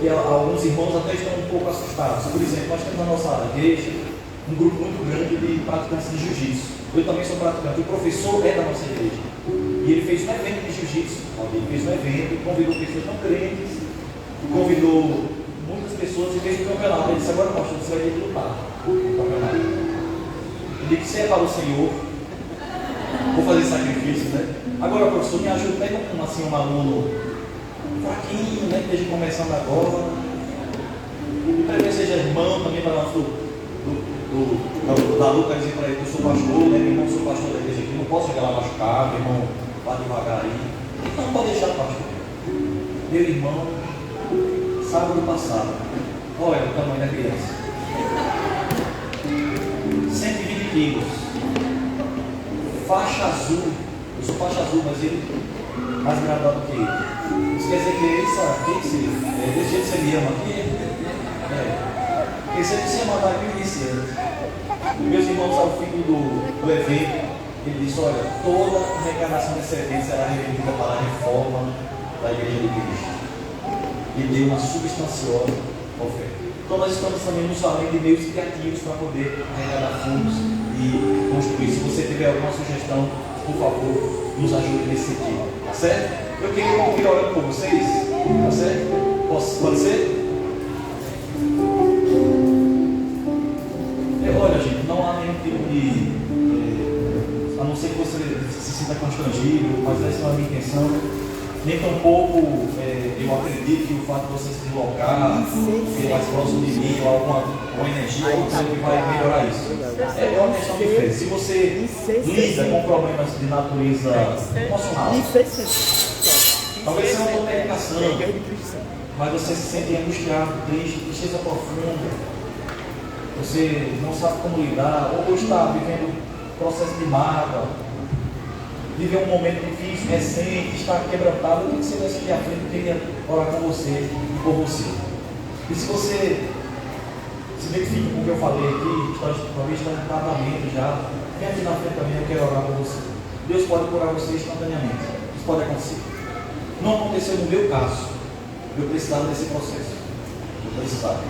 e alguns irmãos até estão um pouco assustados. Por exemplo, nós temos na nossa igreja um grupo muito grande de praticantes de jiu-jitsu. Eu também sou praticante. O professor é da nossa igreja. E ele fez um evento de jiu-jitsu. Ele fez um evento, convidou pessoas não crentes, convidou muitas pessoas e fez um campeonato. Ele disse: agora, pastor, você vai ter que lutar no campeonato. Eu disse: se é para o Senhor, vou fazer sacrifício, né? Agora, professor, me ajuda, pega assim, um aluno fraquinho, né, que esteja começando agora. E para que seja irmão também para nós da luta, dizer para ele que eu sou pastor, né? Meu irmão, sou pastor da igreja aqui, não posso chegar lá machucado, meu irmão, vá devagar aí. Não pode deixar, pastor. Meu irmão, sábado passado, olha o tamanho da criança: 120 quilos, faixa azul. Eu sou faixa azul, mas ele mais graduado que ele. Isso quer dizer que ele sabe que desse jeito você me ama aqui. Porque se você matar aqui, eu iniciante. Meus irmãos, ao fim do evento, ele disse: olha, toda a arrecadação desse evento será revertida para a reforma da Igreja de Cristo. E deu uma substanciosa oferta. Então nós estamos também nos falando de meios criativos para poder arrecadar fundos e construir. Se você tiver alguma sugestão, por favor, nos ajude nesse sentido. Tá certo? Eu queria concluir orando por vocês. Tá certo? Pode ser? Olha, gente, não há nenhum tipo de... a não ser que você se sinta constrangido, mas essa não é a minha intenção. Nem tampouco eu acredito que o fato de você se deslocar, ser mais próximo de mim, ou alguma energia, alguma coisa que vai melhorar isso. É uma questão de fé. Se você lida com problemas de natureza emocional, talvez você não estou medicação, mas você se sente angustiado, triste, tristeza profunda, você não sabe como lidar, ou está vivendo um processo de mágoa, viver um momento difícil, recente, está quebrantado, eu queria que você viesse aqui à frente, eu queria orar com você e por você. E se você se identifica com o que eu falei aqui, talvez está em tratamento já, vem aqui na frente também, eu quero orar por você. Deus pode curar você instantaneamente, isso pode acontecer. Não aconteceu no meu caso, eu precisava desse processo, eu precisava,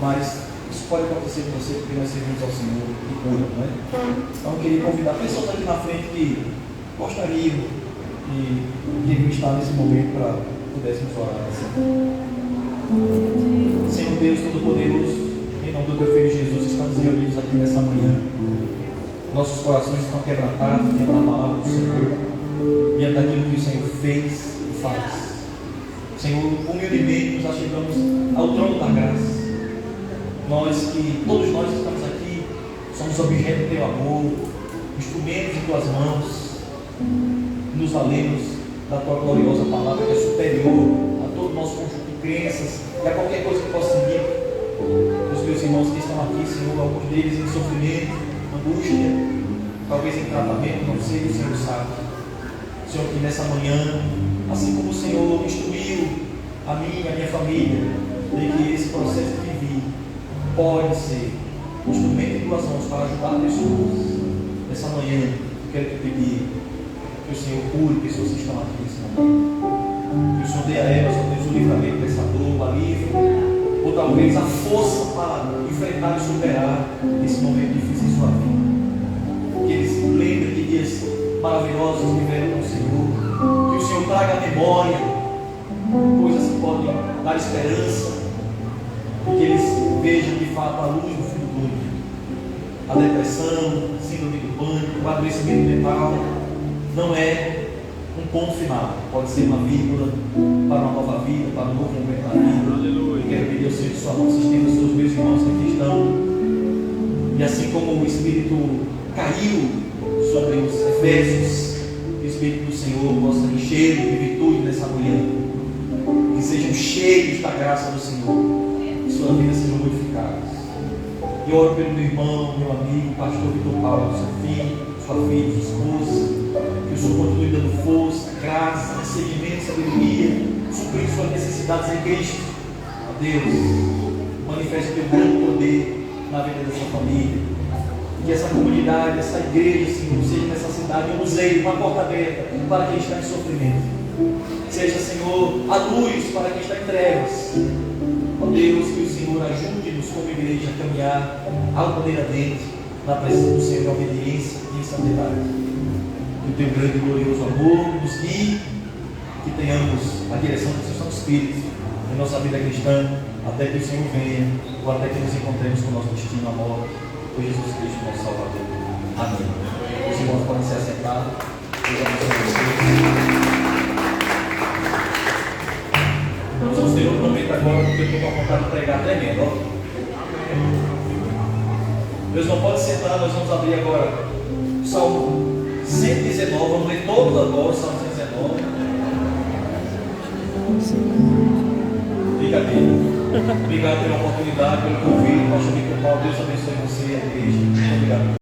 mas isso pode acontecer com você porque nós servimos ao Senhor e cura, não é? Então eu queria convidar pessoas aqui na frente que gostariam e queriam estar nesse momento para pudéssemos orar assim. Senhor Deus Todo-Poderoso, em nome do teu Filho Jesus, estamos reunidos aqui nessa manhã. Nossos corações estão quebrantados diante da palavra do Senhor, diante daquilo que o Senhor fez e faz. Senhor, humildemente nos achegamos ao trono da graça. Todos nós que estamos aqui, somos objeto do teu amor, instrumentos em tuas mãos, nos valemos da tua gloriosa palavra que é superior a todo o nosso conjunto de crenças e a qualquer coisa que possa seguir. Os meus irmãos que estão aqui, Senhor, alguns deles em sofrimento, angústia, talvez em tratamento, não sei, o Senhor sabe. Senhor, que nessa manhã, assim como o Senhor instruiu a mim e a minha família, de que esse processo que vivi pode ser um instrumento em tuas mãos para ajudar pessoas. Nessa manhã, quero te pedir que o Senhor cure pessoas que estão aqui nesse momento. Que o Senhor dê a elas, ó Deus, o livramento dessa dor, o alívio, ou talvez a força para enfrentar e superar esse momento difícil em sua vida. Que eles lembrem de dias maravilhosos que viveram com o Senhor. Que o Senhor traga à memória coisas que podem dar esperança. E que eles vejam de fato a luz no fim do túnel. A depressão, síndrome do pânico, o adoecimento mental não é um ponto final, pode ser uma vírgula para uma nova vida, para um novo momento da vida. Aleluia. Quero pedir ao Senhor que sua mão se estenda sobre os meus irmãos que aqui estão. E assim como o Espírito caiu sobre os Efésios, que o Espírito do Senhor possa encher de virtude nessa manhã, que sejam cheios da graça do Senhor, que suas vidas sejam modificadas. E oro pelo meu irmão, meu amigo, pastor Vitor Paulo, seu filho, sua filha, sua esposa, que o Senhor continue dando força, graça, discernimento, sabedoria, suprindo suas necessidades em Cristo. Ó Deus, manifeste o teu grande poder na vida da sua família. E que essa comunidade, essa igreja, Senhor, seja nessa cidade um museu, uma porta aberta para quem está em sofrimento. Seja, Senhor, a luz para quem está em trevas. Ó Deus, que o Senhor ajude-nos como igreja a caminhar altaneiramente na presença do Senhor em obediência, santidade. Que o teu grande e glorioso amor nos guie, que tenhamos a direção do Santo Espírito em nossa vida cristã, até que o Senhor venha, ou até que nos encontremos com o nosso destino à morte, por Jesus Cristo, nosso Salvador. Amém. Os irmãos podem se assentar. Deus abençoe vocês. Vamos ter outro momento agora, porque eu estou com a vontade de pregar tremendo. Ó. Deus não pode sentar, nós vamos abrir agora o Salmo 119, vamos ler todos agora o Salmo 119. Fica bem. Obrigado pela oportunidade, pelo convite, pastor Vitor Paulo. Deus abençoe você e a igreja. Muito obrigado.